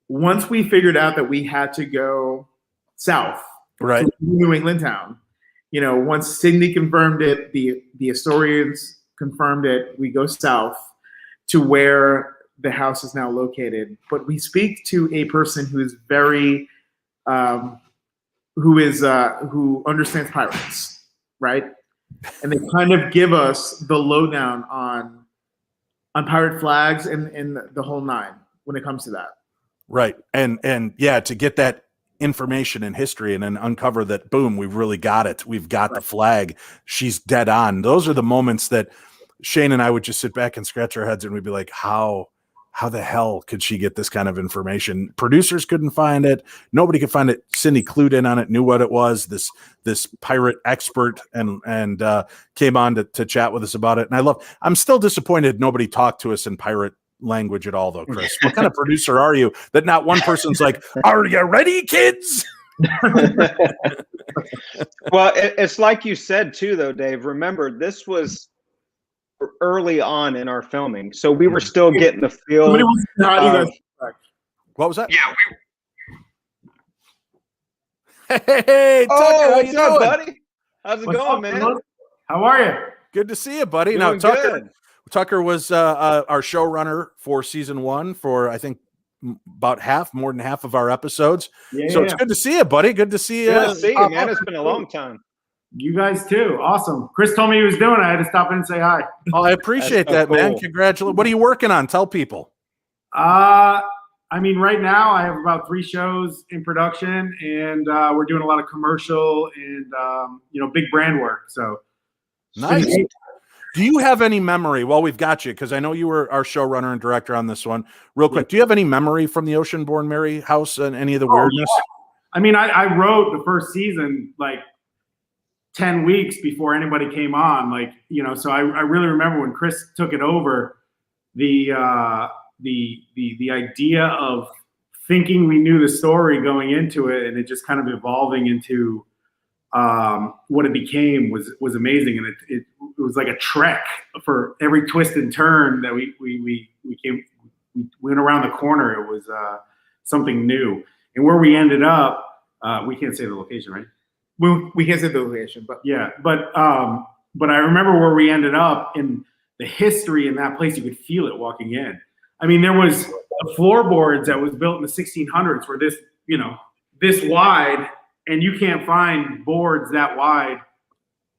Speaker 4: once we figured out that we had to go south,
Speaker 2: right,
Speaker 4: to New England town, once Cindy confirmed it, the historians confirmed it, we go south to where the house is now located. But we speak to a person who is very, who understands pirates, right? And they kind of give us the lowdown on pirate flags and the whole nine when it comes to that.
Speaker 2: Right. And yeah, to get that information in history and then uncover that, boom, we've really got it. We've got the flag. She's dead on. Those are the moments that Shane and I would just sit back and scratch our heads and we'd be like, how the hell could she get this kind of information? Producers couldn't find it. Nobody could find it. Cindy clued in on it, knew what it was. This pirate expert and came on to chat with us about it. And I'm still disappointed nobody talked to us in pirate language at all, though, Chris. What kind of producer are you that not one person's like, are you ready, kids?
Speaker 3: Well, it's like you said, too, though, Dave. Remember, this was early on in our filming, so we were still getting the feel.
Speaker 2: What was that?
Speaker 3: Yeah.
Speaker 2: Hey, Tucker,
Speaker 3: what's up, buddy? How's it going, man?
Speaker 4: How are you?
Speaker 2: Good to see you, buddy.
Speaker 3: Doing good.
Speaker 2: Tucker was our showrunner for season 1 for I think about more than half of our episodes. It's good to see you, buddy. Good to see you.
Speaker 3: Good to see you, man. It's been a long time.
Speaker 4: You guys too. Awesome. Chris told me he was doing it. I had to stop in and say hi.
Speaker 2: Oh, I appreciate that, cool. Man. Congratulations. What are you working on? Tell people.
Speaker 4: I mean, right now I have about 3 shows in production, and we're doing a lot of commercial and big brand work. So
Speaker 2: nice. Do you have any memory? Well, we've got you because I know you were our showrunner and director on this one. Real quick, do you have any memory from the Oceanborn Mary house and any of the weirdness?
Speaker 4: Yeah. I mean, I wrote the first season like 10 weeks before anybody came on, so I really remember when Chris took it over, the idea of thinking we knew the story going into it, and it just kind of evolving into what it became was amazing. And it was like a trek for every twist and turn that we went around the corner. It was something new. And where we ended up, we can't say the location, right? We can't say the location, but yeah. But I remember where we ended up in the history in that place. You could feel it walking in. I mean, there was the floorboards that was built in the 1600s were this wide, and you can't find boards that wide.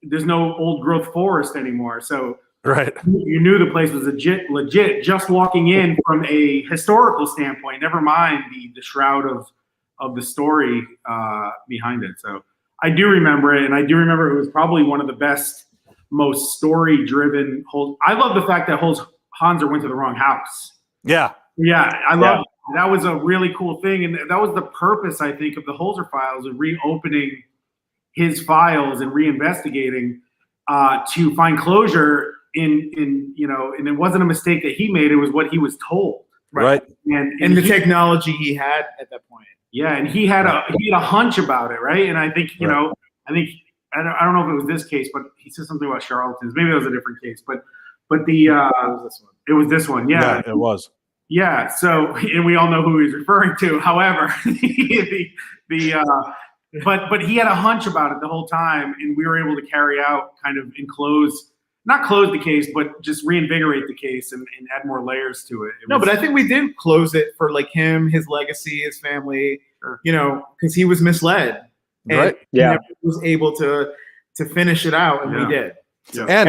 Speaker 4: There's no old growth forest anymore. So
Speaker 2: right,
Speaker 4: you knew the place was legit just walking in from a historical standpoint, never mind the shroud of the story behind it. So I do remember it, and I do remember it was probably one of the best, most story-driven. I love the fact that Holzer went to the wrong house.
Speaker 2: Yeah.
Speaker 4: I love it. That was a really cool thing, and that was the purpose, I think, of the Holzer files, of reopening his files and reinvestigating to find closure in and it wasn't a mistake that he made; it was what he was told.
Speaker 2: Right.
Speaker 4: And the technology he had at that point. Yeah, and he had a hunch about it, right? And I think I don't know if it was this case, but he said something about charlatans. Maybe it was a different case, but the it was this one. Yeah,
Speaker 2: it was.
Speaker 4: Yeah. So, and we all know who he's referring to. However, but he had a hunch about it the whole time, and we were able to carry out, kind of enclose
Speaker 5: not close the case, but just reinvigorate the case and add more layers to it.
Speaker 4: But I think we did close it for like him, his legacy, his family, because he was misled.
Speaker 2: Right.
Speaker 4: And he never was able to finish it out, and we did.
Speaker 5: Yeah.
Speaker 3: And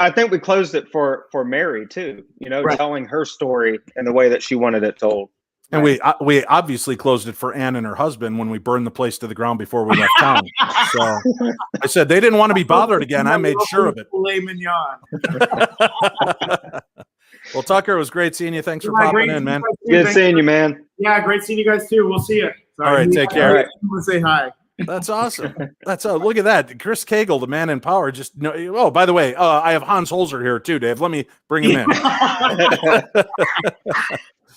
Speaker 3: I think we closed it for Mary too, telling her story in the way that she wanted it told.
Speaker 2: And we obviously closed it for Ann and her husband when we burned the place to the ground before we left town. So I said they didn't want to be bothered again. I made sure of it.
Speaker 4: Filet mignon.
Speaker 2: Well, Tucker, it was great seeing you. Thanks for popping in, man.
Speaker 3: Good seeing you, man.
Speaker 5: Yeah, great seeing you guys too. We'll see you.
Speaker 2: All right, take care.
Speaker 4: I'm gonna say hi.
Speaker 2: That's awesome. Look at that. Chris Cagle, the man in power. Oh, by the way, I have Hans Holzer here too, Dave. Let me bring him in.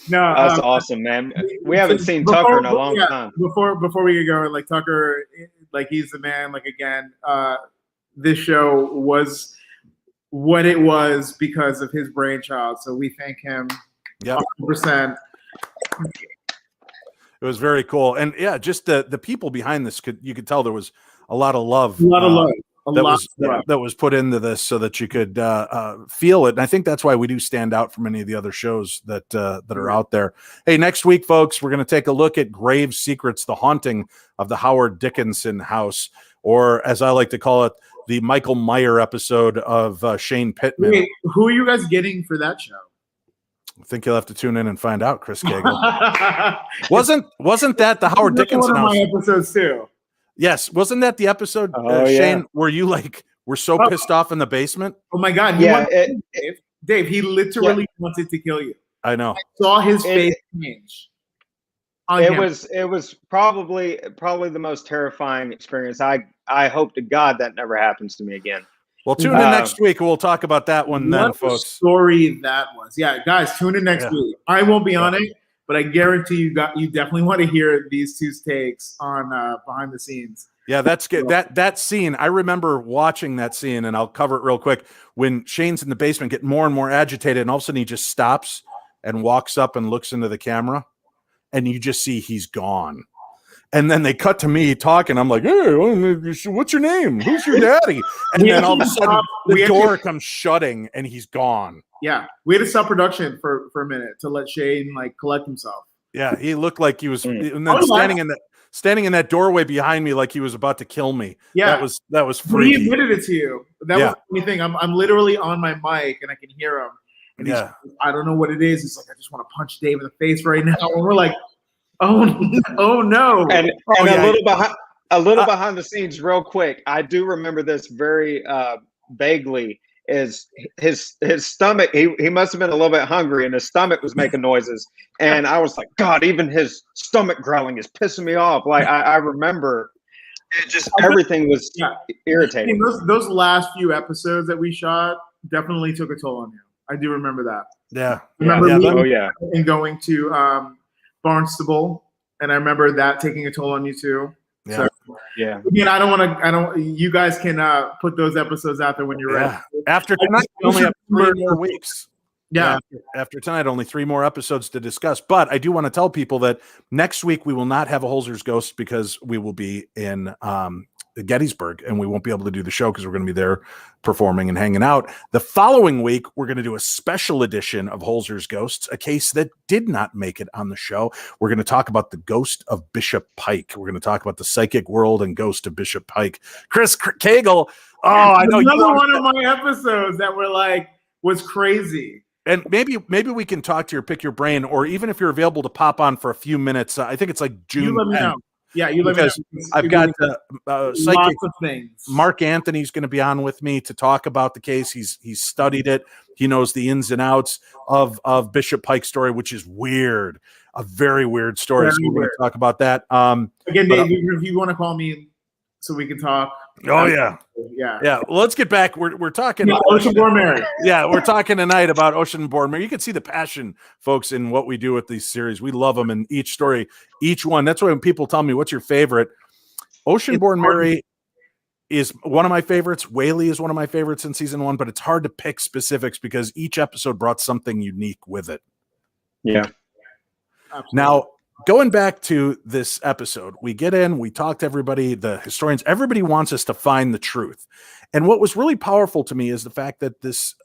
Speaker 4: No,
Speaker 3: that's awesome, man. We haven't seen Tucker in a long time.
Speaker 4: Before we get going, like Tucker, like he's the man. Like again, this show was what it was because of his brainchild. So we thank him 100%.
Speaker 2: It was very cool, and just the people behind this you could tell there was a lot of love. That was put into this so that you could feel it. And I think that's why we do stand out from any of the other shows that are out there. Hey, next week, folks, we're going to take a look at Grave Secrets, the haunting of the Howard Dickinson house, or as I like to call it, the Michael Meyer episode of Shane Pittman.
Speaker 4: Wait, who are you guys getting for that show?
Speaker 2: I think you'll have to tune in and find out, Chris Cagle. Wasn't that the Howard Dickinson house?
Speaker 4: One of my episodes too.
Speaker 2: Yes, wasn't that the episode, Shane, where you were so pissed off in the basement?
Speaker 4: Oh my God! Dave, he literally wanted to kill you.
Speaker 2: I know.
Speaker 4: I saw his face change.
Speaker 3: It was probably the most terrifying experience. I hope to God that never happens to me again.
Speaker 2: Well, tune in next week. We'll talk about that one then, folks.
Speaker 4: Story that was. Yeah, guys, tune in next week. I won't be on it. But I guarantee you definitely want to hear these two takes on behind the scenes.
Speaker 2: Yeah, that's good. That scene, I remember watching that scene, and I'll cover it real quick. When Shane's in the basement, getting more and more agitated, and all of a sudden he just stops and walks up and looks into the camera, and you just see he's gone. And then they cut to me talking. I'm like, hey, what's your name? Who's your daddy? And then all of a sudden the door comes shutting, and he's gone.
Speaker 4: Yeah, we had to stop production for a minute to let Shane collect himself.
Speaker 2: Yeah, he looked like he was and then standing in that doorway behind me like he was about to kill me.
Speaker 4: Yeah,
Speaker 2: that was freaky.
Speaker 4: He admitted it to you. That was the funny thing. I'm literally on my mic and I can hear him. And he's, I don't know what it is. He's like, I just want to punch Dave in the face right now. And we're like, oh no.
Speaker 3: And a little behind the scenes, real quick. I do remember this very vaguely. Is his stomach, he must have been a little bit hungry, and his stomach was making noises, and I was like, God, even his stomach growling is pissing me off. Like I remember it just everything was irritating.
Speaker 4: Those last few episodes that we shot definitely took a toll on you. I do remember that. And going to Barnstable, and I remember that taking a toll on you too.
Speaker 2: Yeah.
Speaker 4: So, you guys can put those episodes out there when you're ready.
Speaker 2: After tonight, we only have 3 more weeks.
Speaker 4: Yeah.
Speaker 2: After tonight, only 3 more episodes to discuss. But I do want to tell people that next week we will not have a Holzer's Ghost because we will be in Gettysburg, and we won't be able to do the show because we're going to be there performing and hanging out. The following week, we're going to do a special edition of Holzer's Ghosts, a case that did not make it on the show. We're going to talk about the ghost of Bishop Pike. We're going to talk about the psychic world and ghost of Bishop Pike. Chris Cagle. Oh, I know.
Speaker 4: Another one of my episodes that was crazy.
Speaker 2: And maybe we can talk to you or pick your brain, or even if you're available to pop on for a few minutes. I think it's like June.
Speaker 4: You let me know. Yeah, you let me know.
Speaker 2: I've got
Speaker 4: lots of things.
Speaker 2: Mark Anthony's going to be on with me to talk about the case. He's studied it. He knows the ins and outs of Bishop Pike's story, which is weird, a very weird story. So we're going to talk about that.
Speaker 4: Again, Dave, if you want to call me so we can talk.
Speaker 2: Oh yeah. Well, let's get back. We're talking
Speaker 4: Oceanborn Mary.
Speaker 2: Yeah, we're talking tonight about Oceanborn Mary. You can see the passion, folks, in what we do with these series. We love them, and each story, each one. That's why when people tell me what's your favorite, Oceanborn Mary is one of my favorites. Whaley is one of my favorites in season 1, but it's hard to pick specifics because each episode brought something unique with it.
Speaker 3: Yeah.
Speaker 4: Absolutely.
Speaker 2: Now, going back to this episode, we get in, we talk to everybody, the historians, everybody wants us to find the truth. And what was really powerful to me is the fact that this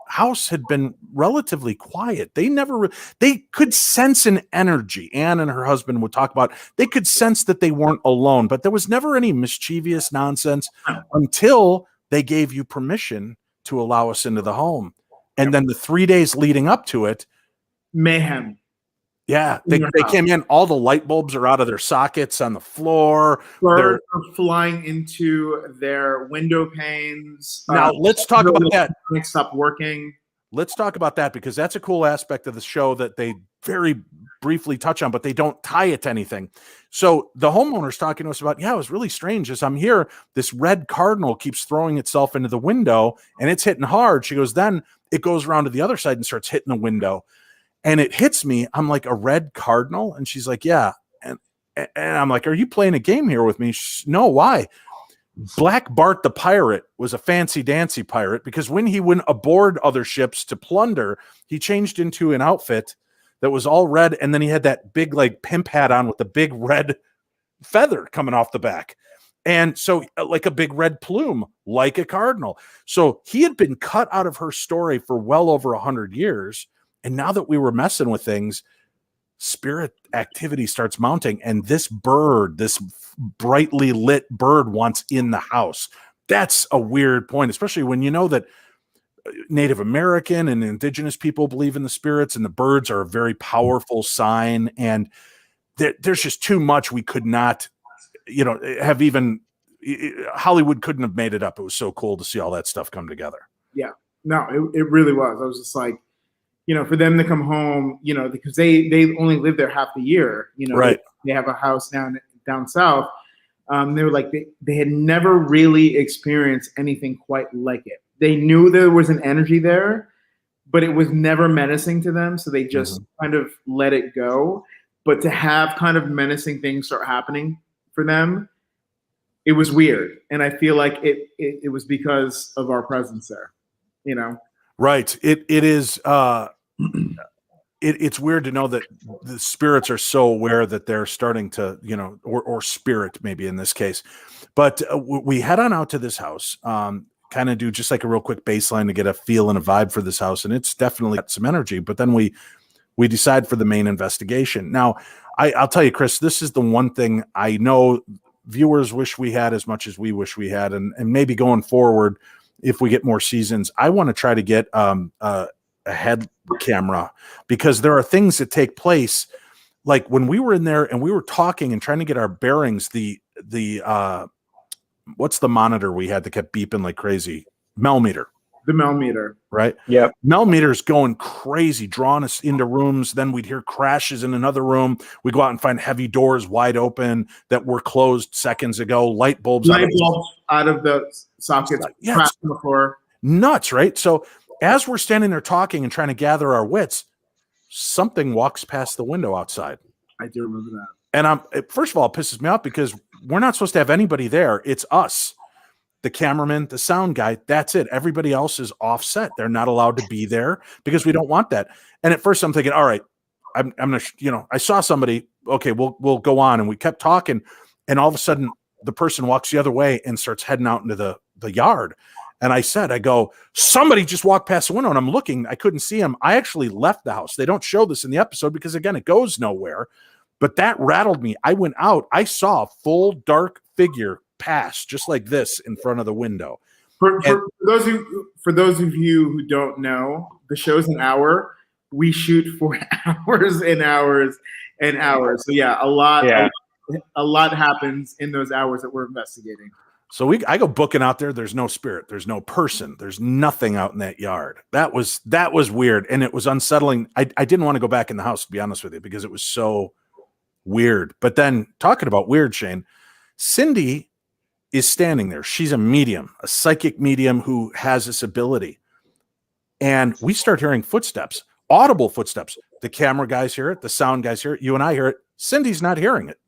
Speaker 2: house had been relatively quiet. They could sense an energy. Anne and her husband would talk about, they could sense that they weren't alone, but there was never any mischievous nonsense until they gave you permission to allow us into the home. And then the 3 days leading up to it,
Speaker 4: mayhem.
Speaker 2: Yeah, they came in. All the light bulbs are out of their sockets on the floor.
Speaker 4: Birds are flying into their window panes.
Speaker 2: Now, let's talk about that.
Speaker 4: Stopped working.
Speaker 2: Let's talk about that, because that's a cool aspect of the show that they very briefly touch on, but they don't tie it to anything. So the homeowner's talking to us about, it was really strange. As I'm here, this red cardinal keeps throwing itself into the window, and it's hitting hard. She goes, then it goes around to the other side and starts hitting the window. And it hits me. I'm like, a red cardinal? And she's like, yeah. And I'm like, are you playing a game here with me? No, why? Black Bart the pirate was a fancy dancy pirate, because when he went aboard other ships to plunder, he changed into an outfit that was all red. And then he had that big like pimp hat on with the big red feather coming off the back. And so like a big red plume, like a cardinal. So he had been cut out of her story for well over 100 years. And now that we were messing with things, spirit activity starts mounting. And this bird, this brightly lit bird, wants in the house. That's a weird point, especially when you know that Native American and indigenous people believe in the spirits, and the birds are a very powerful sign. And there's just too much we could not, have even, Hollywood couldn't have made it up. It was so cool to see all that stuff come together.
Speaker 4: Yeah, no, it really was. I was just like, for them to come home, because they only live there half the year,
Speaker 2: right.
Speaker 4: They have a house down south. They were like, they had never really experienced anything quite like it. They knew there was an energy there, but it was never menacing to them. So they just kind of let it go. But to have kind of menacing things start happening for them, it was weird. And I feel like it was because of our presence there,
Speaker 2: Right. It is, it's weird to know that the spirits are so aware that they're starting to, or spirit maybe in this case. But we head on out to this house, kind of do just like a real quick baseline to get a feel and a vibe for this house. And it's definitely got some energy, but then we decide for the main investigation. Now, I'll tell you, Chris, this is the one thing I know viewers wish we had as much as we wish we had. And maybe going forward, if we get more seasons, I want to try to get a head camera, because there are things that take place. Like when we were in there and we were talking and trying to get our bearings, the what's the monitor we had that kept beeping like crazy? Melmeter.
Speaker 4: The Melmeter.
Speaker 2: Right?
Speaker 3: Yeah.
Speaker 2: Melmeter's going crazy, drawing us into rooms. Then we'd hear crashes in another room. We go out and find heavy doors wide open that were closed seconds ago. Light bulbs
Speaker 4: out of the sockets.
Speaker 2: Yeah,
Speaker 4: crashed on the floor.
Speaker 2: Nuts, right? So as we're standing there talking and trying to gather our wits, something walks past the window outside.
Speaker 4: I do remember that.
Speaker 2: And first of all, it pisses me off because we're not supposed to have anybody there. It's us, the cameraman, the sound guy. That's it. Everybody else is offset. They're not allowed to be there because we don't want that. And at first I'm thinking, all right, I'm going to, I saw somebody. Okay, we'll go on. And we kept talking. And all of a sudden the person walks the other way and starts heading out into the yard. And I go, somebody just walked past the window, and I'm looking. I couldn't see him. I actually left the house. They don't show this in the episode because, again, it goes nowhere. But that rattled me. I went out. I saw a full dark figure pass just like this in front of the window.
Speaker 4: For those of you who don't know, the show's an hour. We shoot for hours and hours and hours. So yeah, a lot happens in those hours that we're investigating.
Speaker 2: So I go booking out there. There's no spirit. There's no person. There's nothing out in that yard. That was weird. And it was unsettling. I didn't want to go back in the house, to be honest with you, because it was so weird. But then talking about weird, Shane, Cindy is standing there. She's a medium, a psychic medium who has this ability. And we start hearing footsteps, audible footsteps. The camera guys hear it. The sound guys hear it. You and I hear it. Cindy's not hearing it.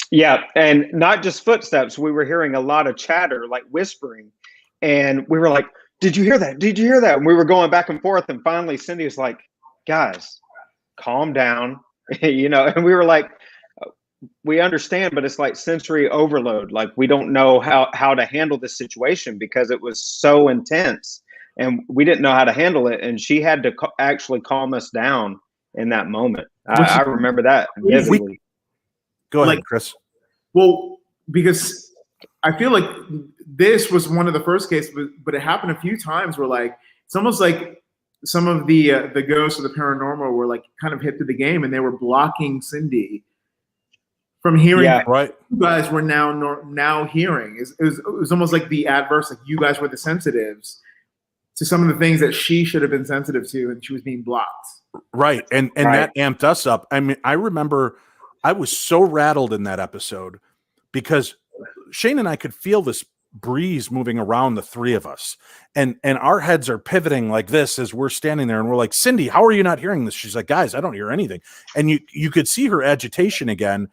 Speaker 3: Yeah, and not just footsteps. We were hearing a lot of chatter, like whispering. And we were like, did you hear that? Did you hear that? And we were going back and forth. And finally, Cindy was like, guys, calm down. And we were like, we understand, but it's like sensory overload. Like we don't know how to handle this situation because it was so intense and we didn't know how to handle it. And she had to actually calm us down in that moment. I remember that vividly.
Speaker 2: Go ahead,
Speaker 4: Like,
Speaker 2: Chris.
Speaker 4: Well, because I feel like this was one of the first cases, but it happened a few times where like it's almost like some of the ghosts of the paranormal were like kind of hip to the game, and they were blocking Cindy from hearing.
Speaker 3: Yeah,
Speaker 2: right.
Speaker 4: You guys were now hearing. It was almost like the adverse, like you guys were the sensitives to some of the things that she should have been sensitive to, and she was being blocked.
Speaker 2: Right. And
Speaker 3: Right.
Speaker 2: that amped us up. I mean, I remember I was so rattled in that episode because Shane and I could feel this breeze moving around the three of us, and our heads are pivoting like this as we're standing there, and we're like, Cindy, how are you not hearing this? She's like, guys, I don't hear anything. And you could see her agitation again.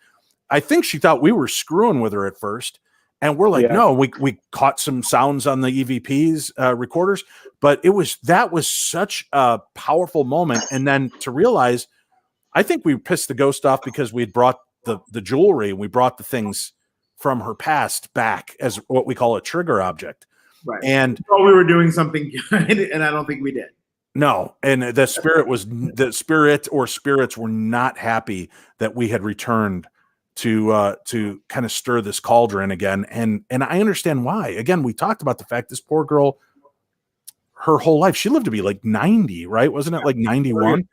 Speaker 2: I think she thought we were screwing with her at first, and we're like, no, we caught some sounds on the EVP's recorders, but that was such a powerful moment. And then to realize, I think we pissed the ghost off because we'd brought the jewelry, and we brought the things from her past back as what we call a trigger object.
Speaker 4: Right.
Speaker 2: And
Speaker 4: we thought we were doing something good, and I don't think we did.
Speaker 2: no, and the spirit or spirits were not happy that we had returned to kind of stir this cauldron again. And I understand why. Again, we talked about the fact this poor girl, her whole life, she lived to be like 90, right? Wasn't it like 91?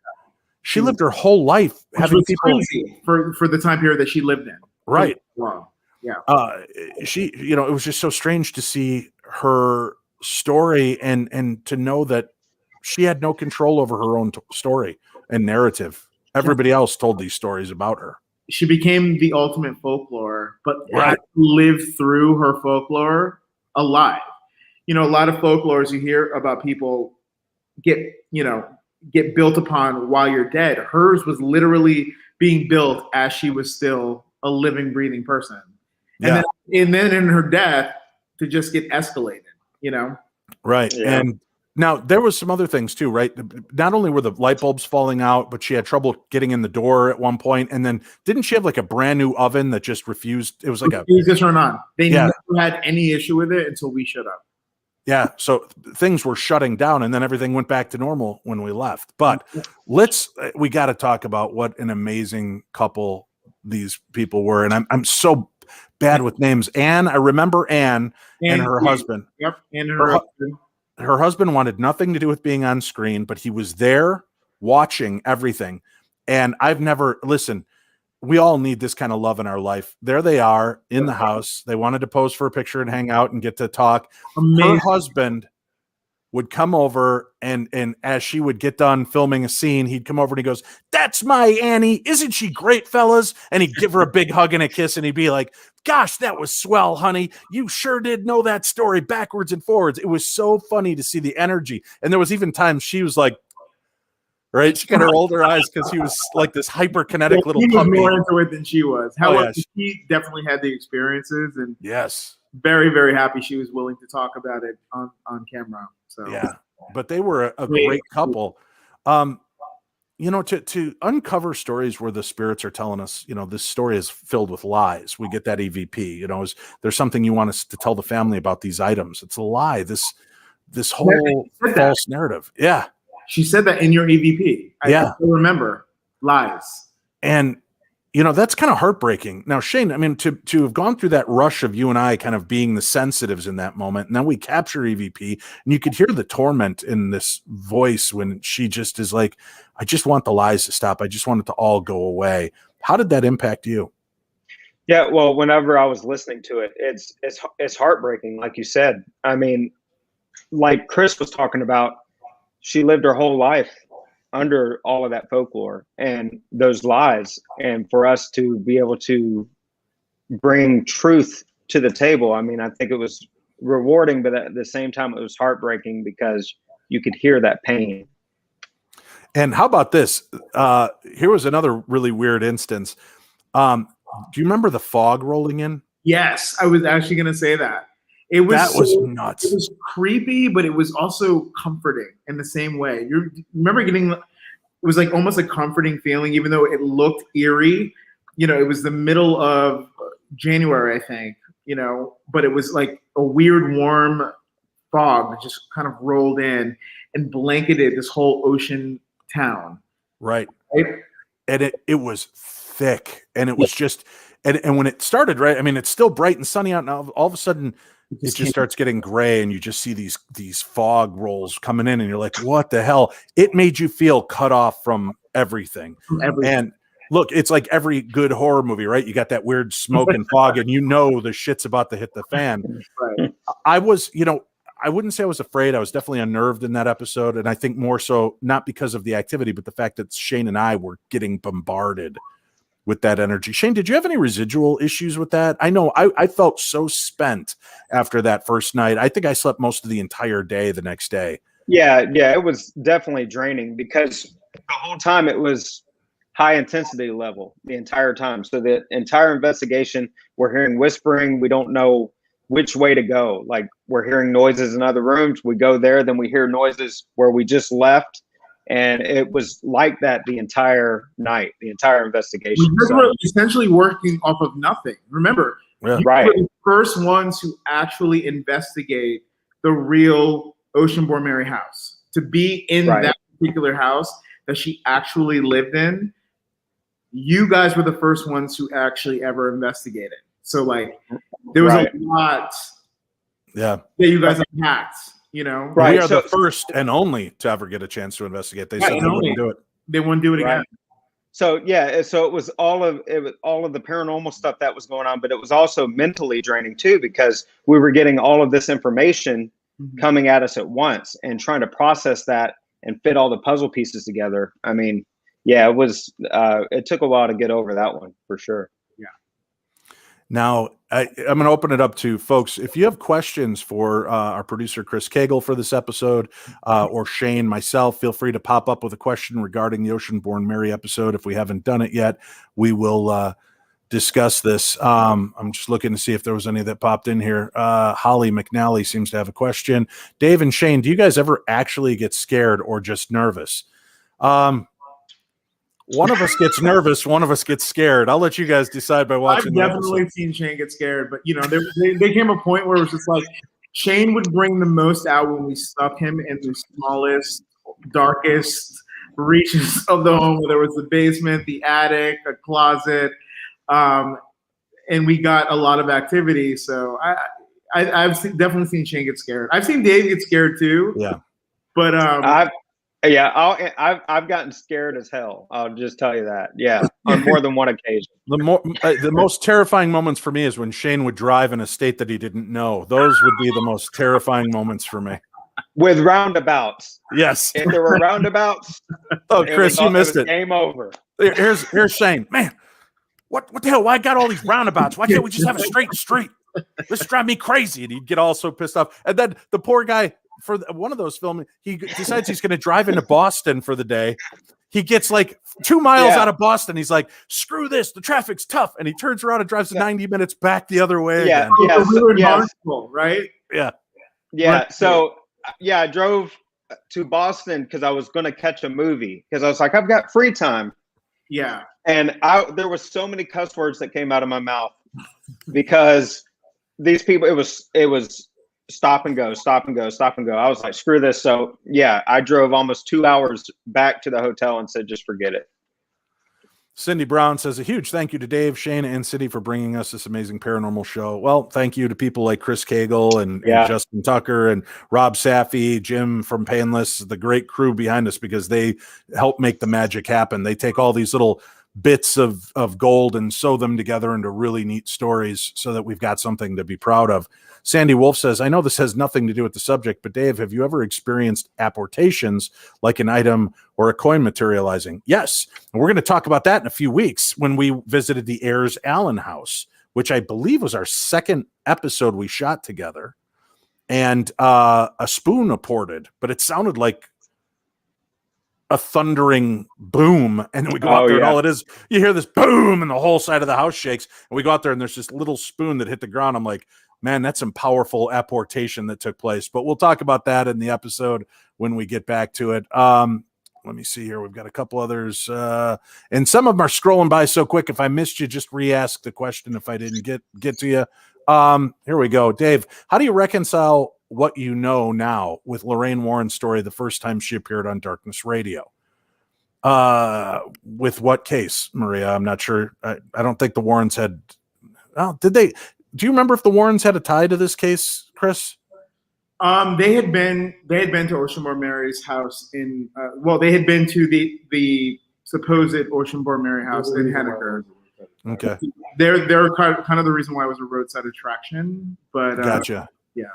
Speaker 2: She lived her whole life having people
Speaker 4: crazy for the time period that she lived in.
Speaker 2: right.
Speaker 4: Wow. Yeah.
Speaker 2: She, it was just so strange to see her story and to know that she had no control over her own story and narrative. Everybody else told these stories about her.
Speaker 4: She became the ultimate folklore, but
Speaker 2: Right.
Speaker 4: had to live through her folklore alive. A lot of folklores you hear about people get built upon while you're dead. Hers Literally being built as she was still a living, breathing person.
Speaker 2: Yeah.
Speaker 4: And then in her death to just get escalated,
Speaker 2: Right.
Speaker 3: Yeah.
Speaker 2: And now there was some other things too, right? Not only were the light bulbs falling out, but she had trouble getting in the door at one point. And then didn't she have like a brand new oven that just refused? It was like
Speaker 4: refused to turn on. They
Speaker 2: Yeah.
Speaker 4: never had any issue with it until we showed up.
Speaker 2: yeah. So things were shutting down, and then everything went back to normal when we left. But we got to talk about what an amazing couple these people were. And I'm so bad with names. Anne, I remember Anne and her husband.
Speaker 4: Yep. And
Speaker 2: Her husband wanted nothing to do with being on screen, but he was there watching everything. And listen, we all need this kind of love in our life. There they are in the house. They wanted to pose for a picture and hang out and get to talk.
Speaker 4: Amazing.
Speaker 2: Her husband would come over, and as she would get done filming a scene, he'd come over and he goes, "That's my Annie. Isn't she great, fellas?" And he'd give her a big hug and a kiss, and he'd be like, "Gosh, that was swell, honey. You sure did know that story backwards and forwards." It was so funny to see the energy. And there was even times she was like, right? She kind of rolled her eyes because he was like this hyperkinetic little
Speaker 4: he was
Speaker 2: puppy.
Speaker 4: more into it than she was. However,
Speaker 2: yeah.
Speaker 4: she definitely had the experiences, and
Speaker 2: Yes.
Speaker 4: very, very happy she was willing to talk about it on camera. So
Speaker 2: Yeah. But they were a great couple. To uncover stories where the spirits are telling us, this story is filled with lies. We get that EVP, is there's something you want us to tell the family about these items? It's a lie. This whole false narrative. Yeah.
Speaker 4: She said that in your EVP. I still remember. Lies.
Speaker 2: And, that's kind of heartbreaking. Now, Shane, I mean, to have gone through that rush of you and I kind of being the sensitives in that moment, and then we capture EVP, and you could hear the torment in this voice when she just is like, I just want the lies to stop. I just want it to all go away. How did that impact you?
Speaker 3: Yeah, well, whenever I was listening to it, it's heartbreaking, like you said. I mean, like Chris was talking about, she lived her whole life under all of that folklore and those lies. And for us to be able to bring truth to the table, I mean, I think it was rewarding, but at the same time, it was heartbreaking because you could hear that pain.
Speaker 2: And how about this? Here was another really weird instance. Do you remember the fog rolling in?
Speaker 4: Yes, I was actually going to say that.
Speaker 2: That was nuts.
Speaker 4: It was creepy, but it was also comforting in the same way. You remember getting was like almost a comforting feeling, even though it looked eerie. You know, it was the middle of January, I think, you know, but it was like a weird warm fog that just kind of rolled in and blanketed this whole ocean town.
Speaker 2: Right.
Speaker 4: Right?
Speaker 2: And it was thick, and it was just, and when it started, right, I mean, it's still bright and sunny out now. All of a sudden, it just starts getting gray, and you just see these fog rolls coming in, and you're like, what the hell? It made you feel cut off from everything. And look, it's like every good horror movie, right? You got that weird smoke and fog, and you know the shit's about to hit the fan.
Speaker 4: Right.
Speaker 2: I was, you know, I wouldn't say I was afraid. I was definitely unnerved in that episode. And I think more so, not because of the activity, but the fact that Shane and I were getting bombarded with that energy. Shane, did you have any residual issues with that? I know I felt so spent after that first night. I think I slept most of the entire day the next day.
Speaker 3: Yeah, it was definitely draining because the whole time it was high intensity level the entire time. So the entire investigation, we're hearing whispering. We don't know which way to go. Like, we're hearing noises in other rooms. We go there, then we hear noises where we just left. And it was like that the entire night, the entire investigation.
Speaker 4: We were essentially working off of nothing. Remember, you
Speaker 3: right.
Speaker 4: were the first ones who actually investigate the real Oceanborn Mary house. To be in that particular house that she actually lived in, you guys were the first ones who actually ever investigated. So, like, there was a lot that you guys unpacked, you know?
Speaker 2: Right. We are the first and only to ever get a chance to investigate. They said they wouldn't do it.
Speaker 4: They wouldn't do it again.
Speaker 3: So, so it was all of the paranormal stuff that was going on, but it was also mentally draining too, because we were getting all of this information coming at us at once and trying to process that and fit all the puzzle pieces together. I mean, it was, it took a while to get over that one for sure.
Speaker 2: Now, I'm going to open it up to folks. If you have questions for our producer, Chris Cagle, for this episode, or Shane, myself, feel free to pop up with a question regarding the Oceanborn Mary episode. If we haven't done it yet, we will discuss this. I'm just looking to see if there was any that popped in here. Holly McNally seems to have a question. Dave and Shane, do you guys ever actually get scared or just nervous? One of us gets nervous, one of us gets scared. I'll let you guys decide by watching.
Speaker 4: I've definitely seen Shane get scared, but you know, there came a point where it was just like Shane would bring the most out when we stuck him in the smallest, darkest reaches of the home. There was the basement, the attic, a closet, and we got a lot of activity. So I've definitely seen Shane get scared. I've seen Dave get scared too.
Speaker 2: Yeah,
Speaker 3: but I've gotten scared as hell. I'll just tell you that. Yeah, on more than one occasion.
Speaker 2: The most terrifying moments for me is when Shane would drive in a state that he didn't know. Those would be the most terrifying moments for me.
Speaker 3: With roundabouts.
Speaker 2: Yes.
Speaker 3: If there were roundabouts.
Speaker 2: Oh, Chris, you missed it.
Speaker 3: Game over.
Speaker 2: Here's Shane. Man, what the hell? Why got all these roundabouts? Why can't we just have a straight street? This drive me crazy. And he'd get all so pissed off. And then the poor guy, for one of those films, he decides he's going to drive into Boston for the day. He gets like 2 miles out of Boston. He's like, screw this. The traffic's tough. And he turns around and drives 90 minutes back the other way again.
Speaker 4: Right?
Speaker 2: Yeah.
Speaker 3: Yeah.
Speaker 4: Right.
Speaker 3: So, I drove to Boston because I was going to catch a movie because I was like, I've got free time.
Speaker 4: Yeah.
Speaker 3: And there was so many cuss words that came out of my mouth because these people, it was stop and go, stop and go, stop and go. I was like, screw this. So I drove almost 2 hours back to the hotel and said, just forget it.
Speaker 2: Cindy Brown says a huge thank you to Dave, Shane, and Cindy for bringing us this amazing paranormal show. Well, thank you to people like Chris Cagle and Justin Tucker and Rob Safi, Jim from Painless, the great crew behind us, because they help make the magic happen. They take all these little bits of gold and sew them together into really neat stories so that we've got something to be proud of. Sandy Wolf says, I know this has nothing to do with the subject, but Dave, have you ever experienced apportations like an item or a coin materializing? Yes. And we're going to talk about that in a few weeks when we visited the Ayers Allen house, which I believe was our second episode we shot together. And a spoon apported, but it sounded like a thundering boom, and then we go out there and all it is, you hear this boom and the whole side of the house shakes, and we go out there and there's this little spoon that hit the ground. I'm like, man, that's some powerful apportation that took place, but we'll talk about that in the episode when we get back to it. let me see here. We've got a couple others, and some of them are scrolling by so quick. If I missed you, just re-ask the question if I didn't get to you. Here we go. Dave, how do you reconcile what you know now with Lorraine Warren's story the first time she appeared on Darkness Radio? With what case, Maria? I'm not sure. I don't think the Warrens had. Oh, did they? Do you remember if the Warrens had a tie to this case, Chris?
Speaker 4: They had been to Oceanborn Mary's house in. They had been to the supposed Oceanborn Mary house in Henniker.
Speaker 2: Okay.
Speaker 4: They're kind of the reason why it was a roadside attraction. But
Speaker 2: gotcha.
Speaker 4: Yeah.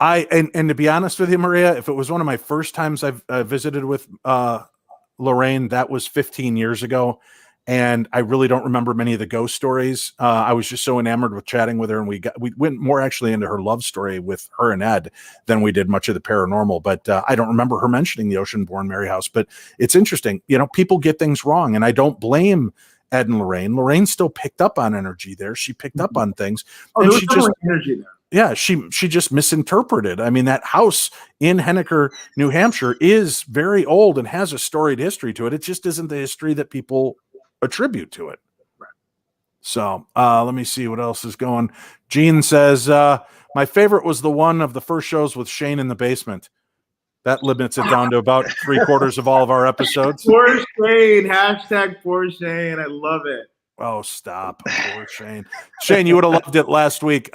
Speaker 2: And to be honest with you, Maria, if it was one of my first times I've visited with Lorraine, that was 15 years ago, and I really don't remember many of the ghost stories. I was just so enamored with chatting with her, and we went more actually into her love story with her and Ed than we did much of the paranormal. But I don't remember her mentioning the Oceanborn Mary house. But it's interesting, people get things wrong, and I don't blame Ed and Lorraine. Lorraine still picked up on energy there. She picked up on things, and she just
Speaker 4: energy there.
Speaker 2: Yeah, she just misinterpreted. I mean, that house in Henniker, New Hampshire is very old and has a storied history to it. It just isn't the history that people attribute to it.
Speaker 4: Right.
Speaker 2: So let me see what else is going. Gene says, my favorite was the one of the first shows with Shane in the basement. That limits it down to about 3/4 of all of our episodes.
Speaker 4: Poor Shane. # poor Shane. I love it.
Speaker 2: Oh, stop. Poor Shane. Shane, you would have loved it last week.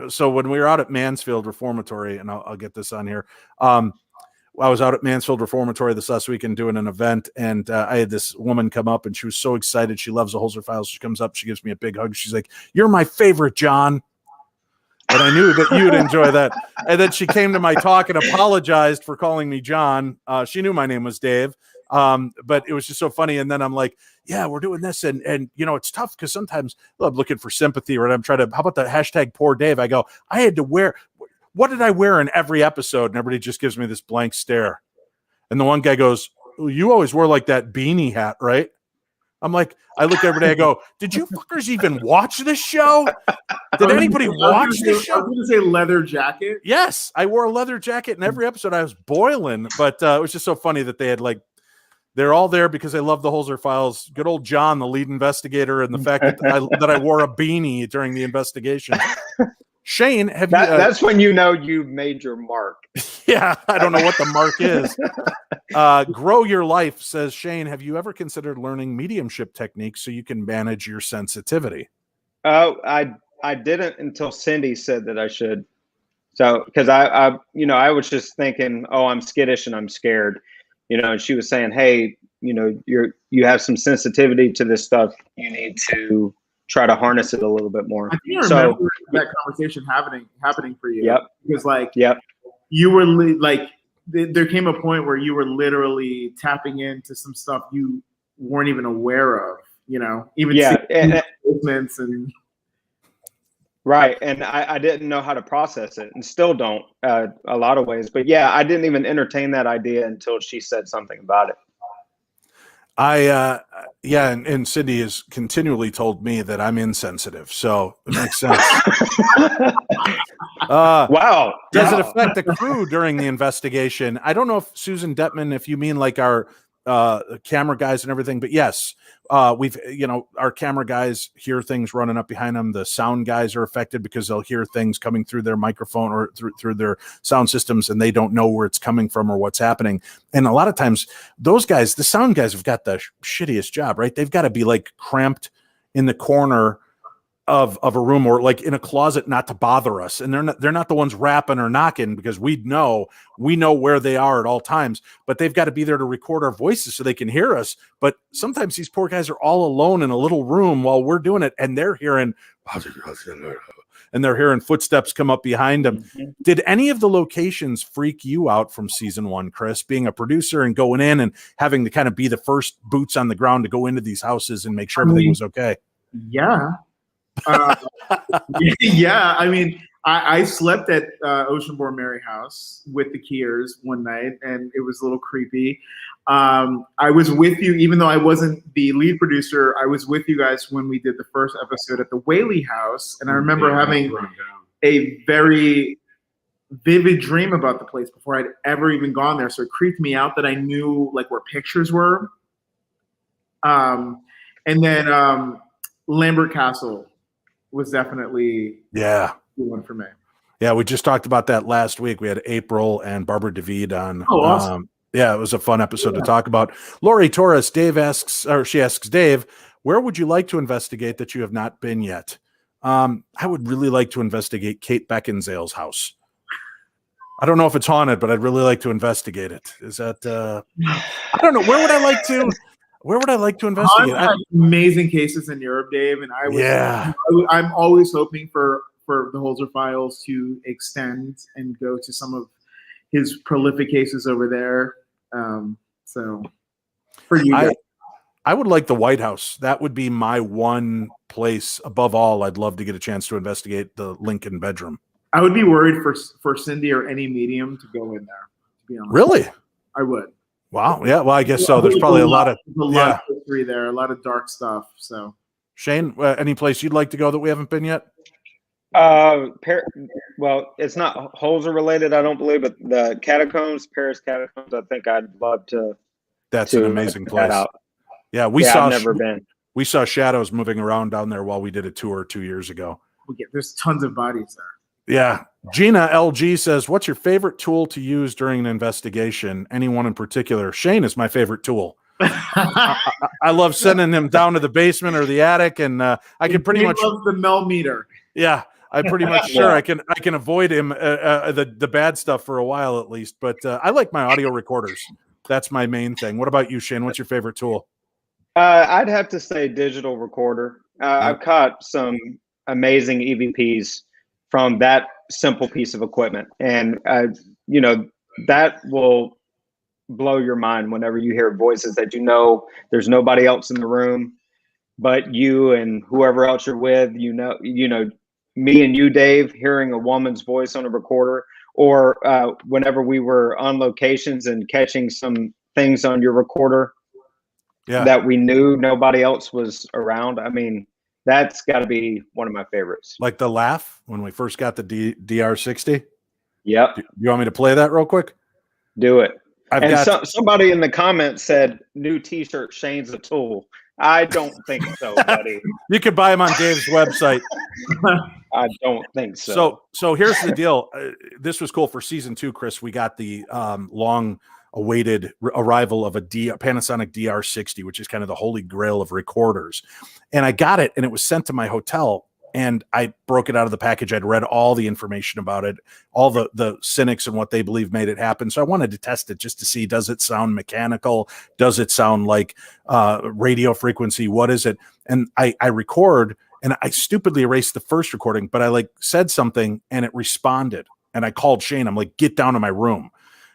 Speaker 2: So when we were out at Mansfield Reformatory, and I'll get this on here. I was out at Mansfield Reformatory this last weekend doing an event, and I had this woman come up, and she was so excited. She loves the Holzer Files. She comes up, she gives me a big hug. She's like, "You're my favorite, John." And I knew that you'd enjoy that. And then she came to my talk and apologized for calling me John. She knew my name was Dave. But it was just so funny. And then I'm like, yeah, we're doing this. And it's tough because sometimes I'm looking for sympathy, or I'm trying to, how about the # poor Dave? I go, I had to wear, what did I wear in every episode? And everybody just gives me this blank stare. And the one guy goes, well, you always wore like that beanie hat, right? I'm like, I look every day, I go, did you fuckers even watch this show? Did anybody watch this show?
Speaker 4: I was going to say leather jacket.
Speaker 2: Yes, I wore a leather jacket in every episode. I was boiling, but it was just so funny that they had they're all there because they love the Holzer Files. Good old John, the lead investigator, and the fact that I wore a beanie during the investigation. Shane,
Speaker 3: that's when you've made your mark.
Speaker 2: Yeah, I don't know what the mark is. Grow Your Life says, Shane, have you ever considered learning mediumship techniques so you can manage your sensitivity?
Speaker 3: Oh, I didn't until Cindy said that I should. So, because I was just thinking, oh, I'm skittish and I'm scared, and she was saying, hey, you have some sensitivity to this stuff. You need to try to harness it a little bit more.
Speaker 4: I think I remember that conversation happening for you.
Speaker 3: Yep.
Speaker 4: Because you were there came a point where you were literally tapping into some stuff you weren't even aware of, even movements and.
Speaker 3: Right. And I didn't know how to process it, and still don't a lot of ways. But yeah, I didn't even entertain that idea until she said something about it.
Speaker 2: And Cindy has continually told me that I'm insensitive, so it makes sense.
Speaker 3: Wow.
Speaker 2: Does it affect the crew during the investigation? I don't know if Susan Detman, if you mean like our camera guys and everything, but yes, we've our camera guys hear things running up behind them. The sound guys are affected because they'll hear things coming through their microphone or through their sound systems, and they don't know where it's coming from or what's happening. And a lot of times those guys, the sound guys, have got the shittiest job, right? They've got to be like cramped in the corner of a room or like in a closet not to bother us, and they're not the ones rapping or knocking because we know where they are at all times, but they've got to be there to record our voices so they can hear us. But sometimes these poor guys are all alone in a little room while we're doing it, and they're hearing footsteps come up behind them. Mm-hmm. Did any of the locations freak you out from season 1, Chris, being a producer and going in and having to kind of be the first boots on the ground to go into these houses and make sure everything was okay?
Speaker 4: Yeah. Yeah, I mean, I slept at Oceanborn Mary house with the Keers one night, and it was a little creepy. I was with you, even though I wasn't the lead producer. I was with you guys when we did the first episode at the Whaley house, and I remember having a very vivid dream about the place before I'd ever even gone there. So it creeped me out that I knew like where pictures were. And then Lambert Castle was definitely
Speaker 2: Yeah.
Speaker 4: the one for me.
Speaker 2: Yeah, we just talked about that last week. We had April and Barbara David on.
Speaker 4: Oh, awesome.
Speaker 2: Yeah, it was a fun episode to talk about. Lori Torres, she asks Dave, where would you like to investigate that you have not been yet? I would really like to investigate Kate Beckinsale's house. I don't know if it's haunted, but I'd really like to investigate it. Is that I don't know. Where would I like to investigate?
Speaker 4: I've had amazing cases in Europe, Dave, and I'm always hoping for the Holzer files to extend and go to some of his prolific cases over there. So for you guys.
Speaker 2: I would like the White House. That would be my one place above all. I'd love to get a chance to investigate the Lincoln bedroom.
Speaker 4: I would be worried for Cindy or any medium to go in there, to be honest.
Speaker 2: Really?
Speaker 4: I would.
Speaker 2: Wow. Yeah. Well, I guess so. There's probably a lot of
Speaker 4: history there, a lot of dark stuff. So,
Speaker 2: Shane, any place you'd like to go that we haven't been yet?
Speaker 3: Well, it's not Holzer related, I don't believe, but the catacombs, Paris catacombs. I think I'd love to.
Speaker 2: That's an amazing place.
Speaker 3: That out.
Speaker 2: Yeah,
Speaker 3: I've never been.
Speaker 2: We saw shadows moving around down there while we did a tour 2 years ago.
Speaker 4: There's tons of bodies there.
Speaker 2: Yeah. Gina LG says, what's your favorite tool to use during an investigation? Anyone in particular? Shane is my favorite tool. I love sending him down to the basement or the attic, and I can pretty much
Speaker 4: love the Mel meter.
Speaker 2: Yeah, I'm pretty much sure I can avoid him the bad stuff for a while at least. But I like my audio recorders. That's my main thing. What about you, Shane? What's your favorite tool?
Speaker 3: I'd have to say digital recorder. I've caught some amazing EVPs from that simple piece of equipment, and that will blow your mind whenever you hear voices that there's nobody else in the room but you and whoever else you're with. Me and you, Dave, hearing a woman's voice on a recorder, or whenever we were on locations and catching some things on your recorder that we knew nobody else was around. I mean, that's got to be one of my favorites.
Speaker 2: Like the laugh when we first got the DR60.
Speaker 3: Yep.
Speaker 2: You want me to play that real quick?
Speaker 3: Do it. Somebody in the comments said, new T-shirt, Shane's a tool. I don't think so, buddy.
Speaker 2: You could buy them on Dave's website.
Speaker 3: I don't think so.
Speaker 2: So here's the deal. This was cool for season 2, Chris. We got the long-awaited arrival of a Panasonic DR60, which is kind of the holy grail of recorders. And I got it, and it was sent to my hotel. And I broke it out of the package. I'd read all the information about it, all the cynics and what they believe made it happen. So I wanted to test it just to see, does it sound mechanical? Does it sound like radio frequency? What is it? And I record, and I stupidly erased the first recording, but I said something and it responded. And I called Shane. I'm like, get down to my room.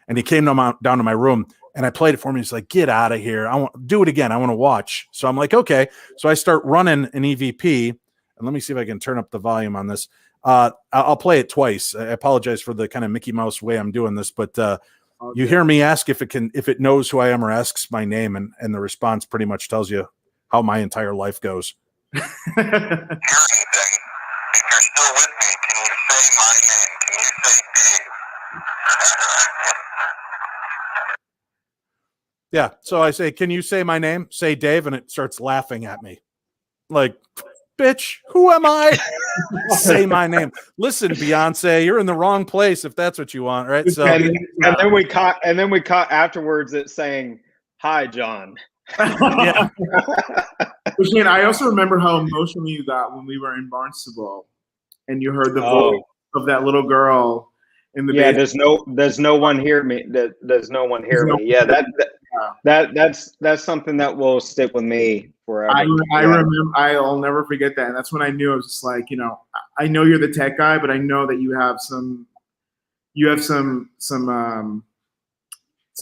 Speaker 2: And he came down to my room, and I played it for me. He's like, get out of here. I want do it again. I want to watch. So I'm like, okay. So I start running an EVP. And let me see if I can turn up the volume on this. I'll play it twice. I apologize for the kind of Mickey Mouse way I'm doing this, but you hear me ask if it knows who I am or asks my name, and the response pretty much tells you how my entire life goes.
Speaker 6: Here's the thing. If you're still with me, can you say my name? Can you say Dave?
Speaker 2: Yeah. So I say, can you say my name? Say Dave, and it starts laughing at me. Like, bitch, who am I? Say my name. Listen, Beyonce, you're in the wrong place if that's what you want, right? So
Speaker 3: and then we caught afterwards it saying, "Hi, John."
Speaker 2: Yeah.
Speaker 4: Shane, I also remember how emotional you got when we were in Barnstable, and you heard the voice of that little girl in the basement.
Speaker 3: There's no one hear me. There's no one hear me. Yeah, that's something that will stick with me forever.
Speaker 4: I remember. I'll never forget that. And that's when I knew. I was just like, I know you're the tech guy, but I know that you have some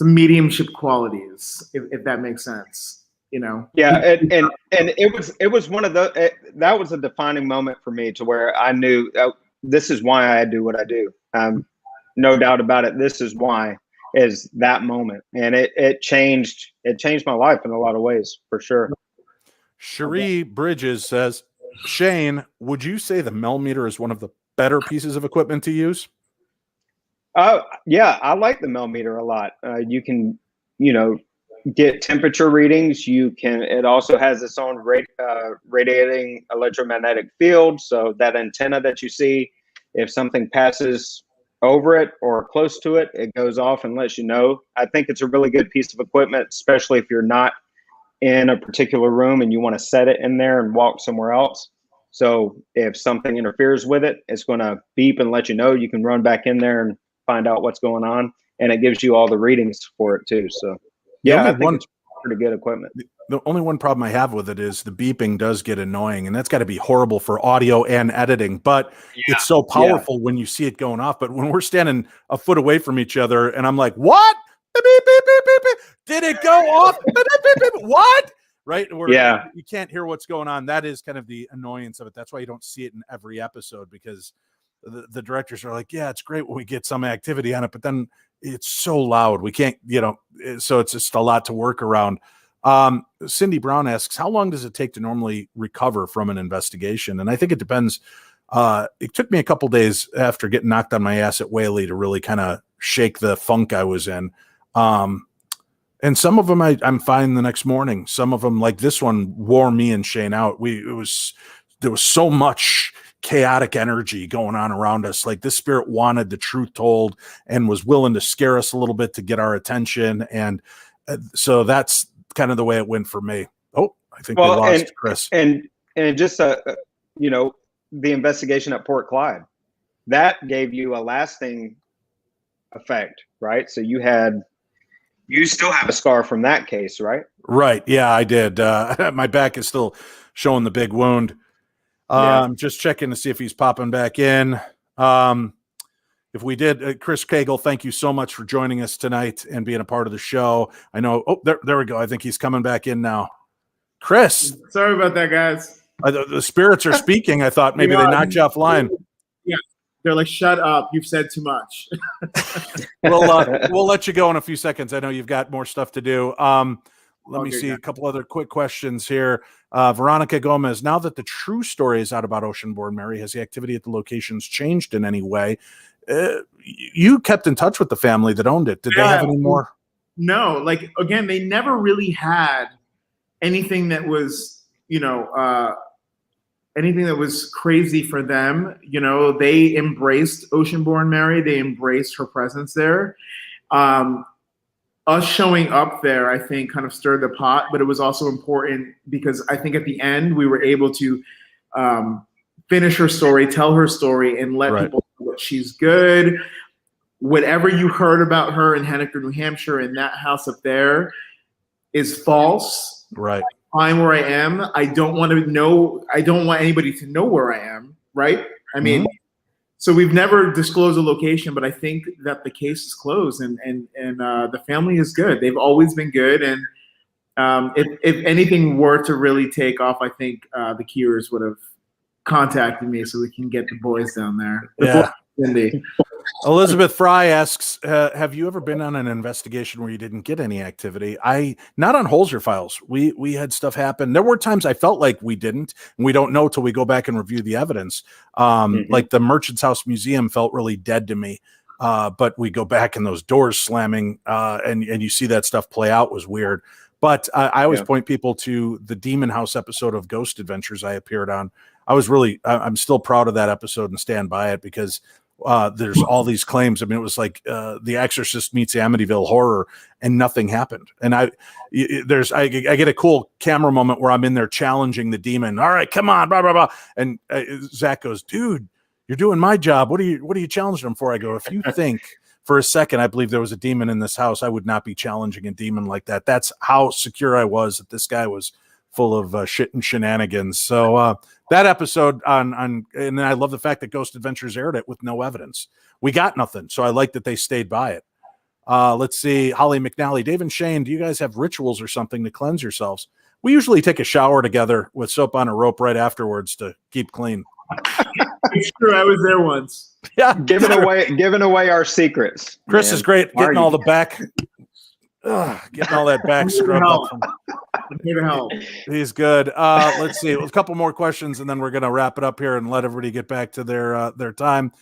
Speaker 4: mediumship qualities, if that makes sense.
Speaker 3: Yeah, and it was one of the that was a defining moment for me, to where I knew this is why I do what I do. No doubt about it. This is why. Is that moment, and it changed my life in a lot of ways, for sure.
Speaker 2: Cherie Bridges says, Shane, would you say the Mel meter is one of the better pieces of equipment to use?
Speaker 3: Yeah, I like the millimeter a lot. You can, get temperature readings. It also has its own radiating electromagnetic field. So that antenna that you see, if something passes over it or close to it, it goes off and lets you know. I think it's a really good piece of equipment, especially if you're not in a particular room and you want to set it in there and walk somewhere else. So if something interferes with it, it's going to beep and let you know. You can run back in there and find out what's going on, and it gives you all the readings for it too. So yeah, I think it's pretty good equipment.
Speaker 2: The only one problem I have with it is the beeping does get annoying, and that's got to be horrible for audio and editing, but it's so powerful when you see it going off. But when we're standing a foot away from each other and I'm like, what? Beep, beep, beep, beep, beep. Did it go off? Beep, beep, beep, beep. What? Right? You can't hear what's going on. That is kind of the annoyance of it. That's why you don't see it in every episode, because the directors are like, yeah, it's great when we get some activity on it, but then it's so loud. We can't, so it's just a lot to work around. Cindy Brown asks, how long does it take to normally recover from an investigation? And I think it depends. It took me a couple days after getting knocked on my ass at Whaley to really kind of shake the funk I was in. And some of them I'm fine the next morning. Some of them, like this one, wore me and Shane out. There was so much chaotic energy going on around us. Like this spirit wanted the truth told and was willing to scare us a little bit to get our attention. And so that's kind of the way it went for me. Oh, I think we lost Chris.
Speaker 3: And just, the investigation at Port Clyde, that gave you a lasting effect, right? So you still have a scar from that case, right?
Speaker 2: Right. Yeah, I did. My back is still showing the big wound. Just checking to see if he's popping back in. If we did, Chris Cagle, thank you so much for joining us tonight and being a part of the show. I know. Oh, there we go. I think he's coming back in now. Chris.
Speaker 4: Sorry about that, guys.
Speaker 2: The spirits are speaking. I thought maybe they knocked you offline.
Speaker 4: Yeah. They're like, shut up. You've said too much.
Speaker 2: We'll let you go in a few seconds. I know you've got more stuff to do. Let me see a couple other quick questions here. Veronica Gomez, now that the true story is out about Oceanborn Mary, has the activity at the locations changed in any way? You kept in touch with the family that owned it. Did they have any more?
Speaker 4: No, like, again, they never really had anything that was, anything that was crazy for them. They embraced Oceanborn Mary. They embraced her presence there. Us showing up there, I think, kind of stirred the pot, but it was also important because I think at the end we were able to finish her story, tell her story, and let people know that she's good. Whatever you heard about her in Henniker, New Hampshire, in that house up there is false.
Speaker 2: Right.
Speaker 4: I'm where I am. I don't want anybody to know where I am. Right. I mean, so we've never disclosed a location, but I think that the case is closed and the family is good. They've always been good. And if anything were to really take off, I think the Keers would have contacted me so we can get the boys down there.
Speaker 2: Yeah. Elizabeth Fry asks, have you ever been on an investigation where you didn't get any activity? Not on Holzer files. We had stuff happen. There were times I felt like we didn't, and we don't know till we go back and review the evidence. Like the Merchant's House Museum felt really dead to me. But we go back and those doors slamming, and you see that stuff play out was weird. But I always point people to the Demon House episode of Ghost Adventures I appeared on. I'm still proud of that episode and stand by it because there's all these claims. I mean, it was like The Exorcist meets Amityville Horror, and nothing happened. And I get a cool camera moment where I'm in there challenging the demon. All right, come on, blah blah blah. And Zach goes, "Dude, you're doing my job. What are you challenging him for?" I go, "If you think for a second I believe there was a demon in this house, I would not be challenging a demon like that." That's how secure I was that this guy was full of shit and shenanigans. So that episode and I love the fact that Ghost Adventures aired it with no evidence. We got nothing. So I like that they stayed by it. Let's see. Holly McNally, Dave and Shane, do you guys have rituals or something to cleanse yourselves? We usually take a shower together with soap on a rope right afterwards to keep clean.
Speaker 4: It's true. I was there once.
Speaker 2: Yeah.
Speaker 3: Giving away our secrets.
Speaker 2: Chris is great. Getting all the back. Getting all that back scrubbed up from
Speaker 4: Here to help.
Speaker 2: He's good. Let's see. A couple more questions, and then we're going to wrap it up here and let everybody get back to their time.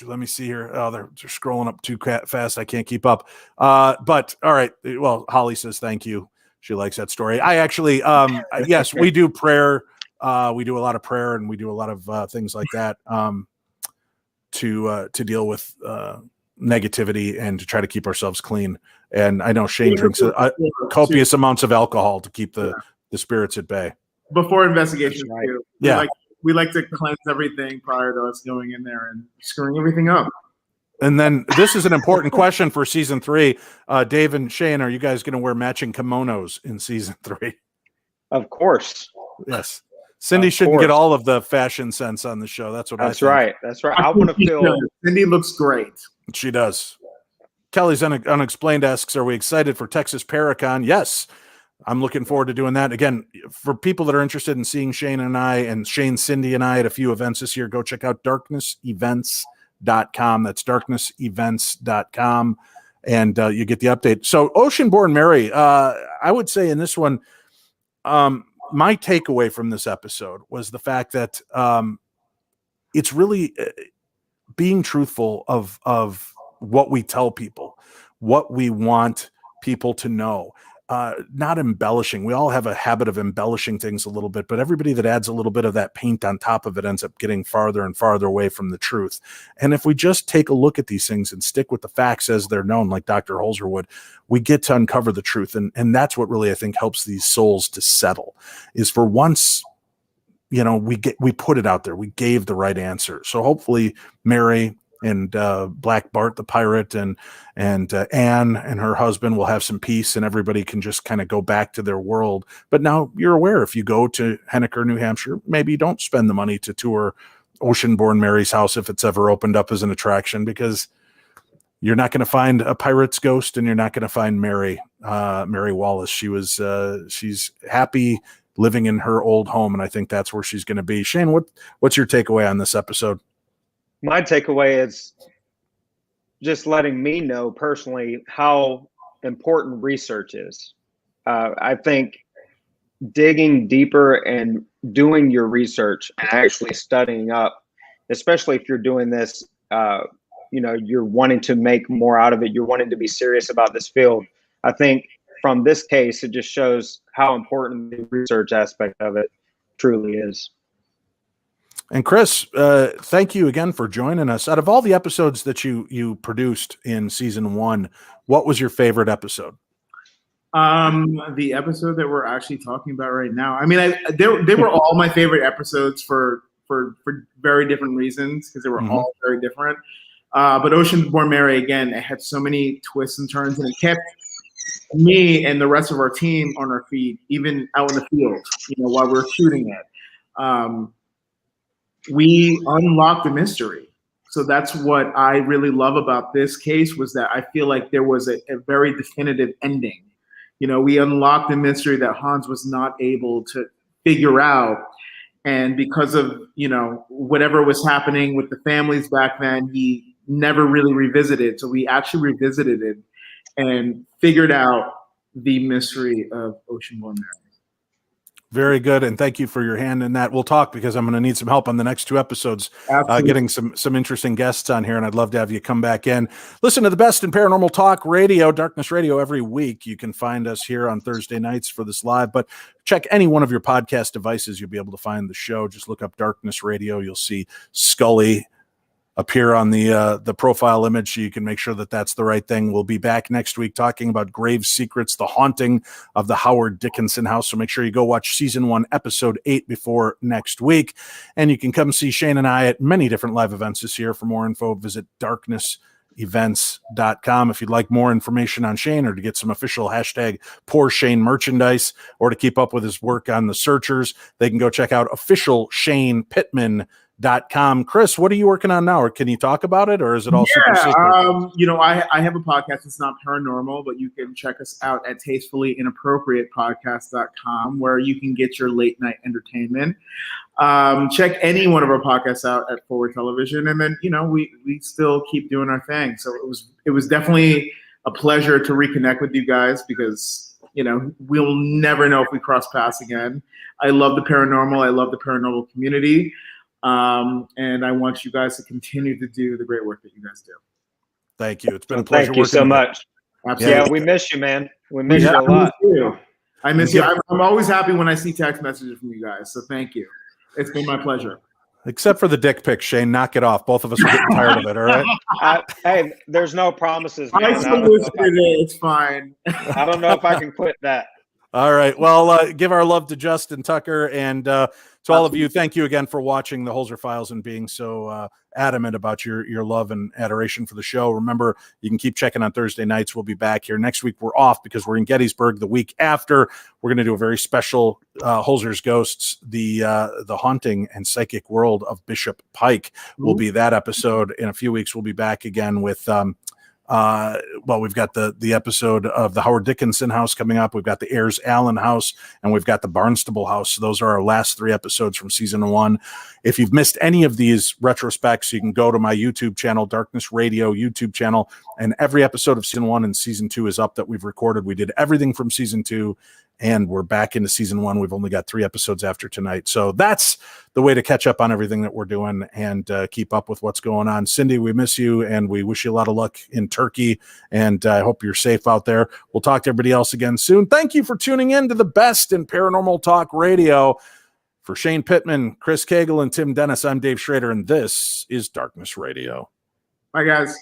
Speaker 2: let me see here. Oh, they're scrolling up too fast. I can't keep up. But all right. Well, Holly says thank you. She likes that story. I actually, yes, we do prayer. We do a lot of prayer, and we do a lot of things like that to deal with negativity and to try to keep ourselves clean. And I know Shane drinks copious amounts of alcohol to keep the spirits at bay.
Speaker 4: Before investigations,
Speaker 3: Right.
Speaker 4: too.
Speaker 2: Yeah.
Speaker 4: We like to cleanse everything prior to us going in there and screwing everything up.
Speaker 2: And then this is an important question for season 3. Dave and Shane, are you guys going to wear matching kimonos in season 3?
Speaker 3: Of course.
Speaker 2: Yes. Cindy
Speaker 3: Of
Speaker 2: shouldn't
Speaker 3: course.
Speaker 2: get all of the fashion sense on the show. That's what I think.
Speaker 3: Right. That's right. I want to feel.
Speaker 4: Cindy looks great.
Speaker 2: She does. Kelly's Unexplained asks, are we excited for Texas Paracon? Yes. I'm looking forward to doing that. Again, for people that are interested in seeing Shane and I, and Shane, Cindy, and I at a few events this year, go check out darknessevents.com. That's darknessevents.com. And you get the update. So Oceanborn Mary, I would say in this one, my takeaway from this episode was the fact that it's really being truthful of what we tell people, what we want people to know. Not embellishing. We all have a habit of embellishing things a little bit, but everybody that adds a little bit of that paint on top of it ends up getting farther and farther away from the truth. And if we just take a look at these things and stick with the facts as they're known, like Dr. Holzer would, we get to uncover the truth. And that's what really, I think, helps these souls to settle, is for once, you know, we put it out there. We gave the right answer. So hopefully Mary and Black Bart, the pirate, and Anne and her husband will have some peace, and everybody can just kind of go back to their world. But now you're aware, if you go to Henniker, New Hampshire, maybe don't spend the money to tour Oceanborn Mary's house if it's ever opened up as an attraction, because you're not going to find a pirate's ghost, and you're not going to find Mary Wallace. She's happy living in her old home, and I think that's where she's going to be. Shane, what's your takeaway on this episode?
Speaker 3: My takeaway is just letting me know personally how important research is. I think digging deeper and doing your research and actually studying up, especially if you're doing this, you're wanting to make more out of it. You're wanting to be serious about this field. I think from this case, it just shows how important the research aspect of it truly is.
Speaker 2: And Chris, thank you again for joining us. Out of all the episodes that you produced in season 1, what was your favorite episode?
Speaker 4: The episode that we're actually talking about right now. I mean, they were all my favorite episodes for very different reasons, because they were all very different. But Oceanborn Mary, again, it had so many twists and turns, and it kept me and the rest of our team on our feet, even out in the field, while we're shooting it. We unlocked the mystery. So that's what I really love about this case, was that I feel like there was a very definitive ending. We unlocked the mystery that Hans was not able to figure out. And because of, whatever was happening with the families back then, he never really revisited. So we actually revisited it and figured out the mystery of Oceanborn Mary.
Speaker 2: Very good, and thank you for your hand in that. We'll talk, because I'm going to need some help on the next 2 episodes, getting some interesting guests on here, and I'd love to have you come back in. Listen to the best in paranormal talk radio, Darkness Radio, every week. You can find us here on Thursday nights for this live, but check any one of your podcast devices. You'll be able to find the show. Just look up Darkness Radio. You'll see Scully appear on the profile image, so you can make sure that that's the right thing. We'll be back next week talking about Grave Secrets, the haunting of the Howard Dickinson house. So make sure you go watch season 1, episode 8 before next week. And you can come see Shane and I at many different live events this year. For more info, visit darknessevents.com. If you'd like more information on Shane, or to get some official hashtag Poor Shane merchandise, or to keep up with his work on The Searchers, they can go check out official Shane Pittman.com. Chris, what are you working on now? Or can you talk about it, or is it all super secret?
Speaker 4: I have a podcast. It's not paranormal, but you can check us out at tastefullyinappropriatepodcast.com, where you can get your late night entertainment. Check any one of our podcasts out at Forward Television, and then we still keep doing our thing. So it was definitely a pleasure to reconnect with you guys, because we'll never know if we cross paths again. I love the paranormal. I love the paranormal community. And I want you guys to continue to do the great work that you guys do.
Speaker 2: Thank you. It's been a pleasure.
Speaker 3: Thank you so much.
Speaker 4: Absolutely.
Speaker 3: Yeah, we miss you, man. We miss you a lot.
Speaker 4: I miss you. I'm always happy when I see text messages from you guys. So thank you. It's been my pleasure.
Speaker 2: Except for the dick pic, Shane. Knock it off. Both of us are getting tired of it. All right.
Speaker 3: Hey, there's no promises. Man.
Speaker 4: I solicited it. It's fine.
Speaker 3: I don't know if I can quit that.
Speaker 2: All right. Well, give our love to Justin Tucker, and to all of you, thank you again for watching the Holzer Files and being so adamant about your love and adoration for the show. Remember, you can keep checking on Thursday nights. We'll be back here next week. We're off because we're in Gettysburg. The week after, we're going to do a very special Holzer's Ghosts, the haunting and psychic world of Bishop Pike. Will be that episode. In a few weeks, we'll be back again with we've got the episode of the Howard Dickinson house coming up. We've got the Ayers Allen house, and we've got the Barnstable house. So those are our last 3 episodes from season 1. If you've missed any of these retrospects, you can go to my YouTube channel, Darkness Radio YouTube channel, and every episode of season 1 and season 2 is up that we've recorded. We did everything from season 2, and we're back into season 1. We've only got 3 episodes after tonight. So that's the way to catch up on everything that we're doing and keep up with what's going on. Cindy, we miss you, and we wish you a lot of luck in Turkey, and I hope you're safe out there. We'll talk to everybody else again soon. Thank you for tuning in to the best in paranormal talk radio. For Shane Pittman, Chris Cagle, and Tim Dennis, I'm Dave Schrader, and this is Darkness Radio.
Speaker 4: Bye, guys.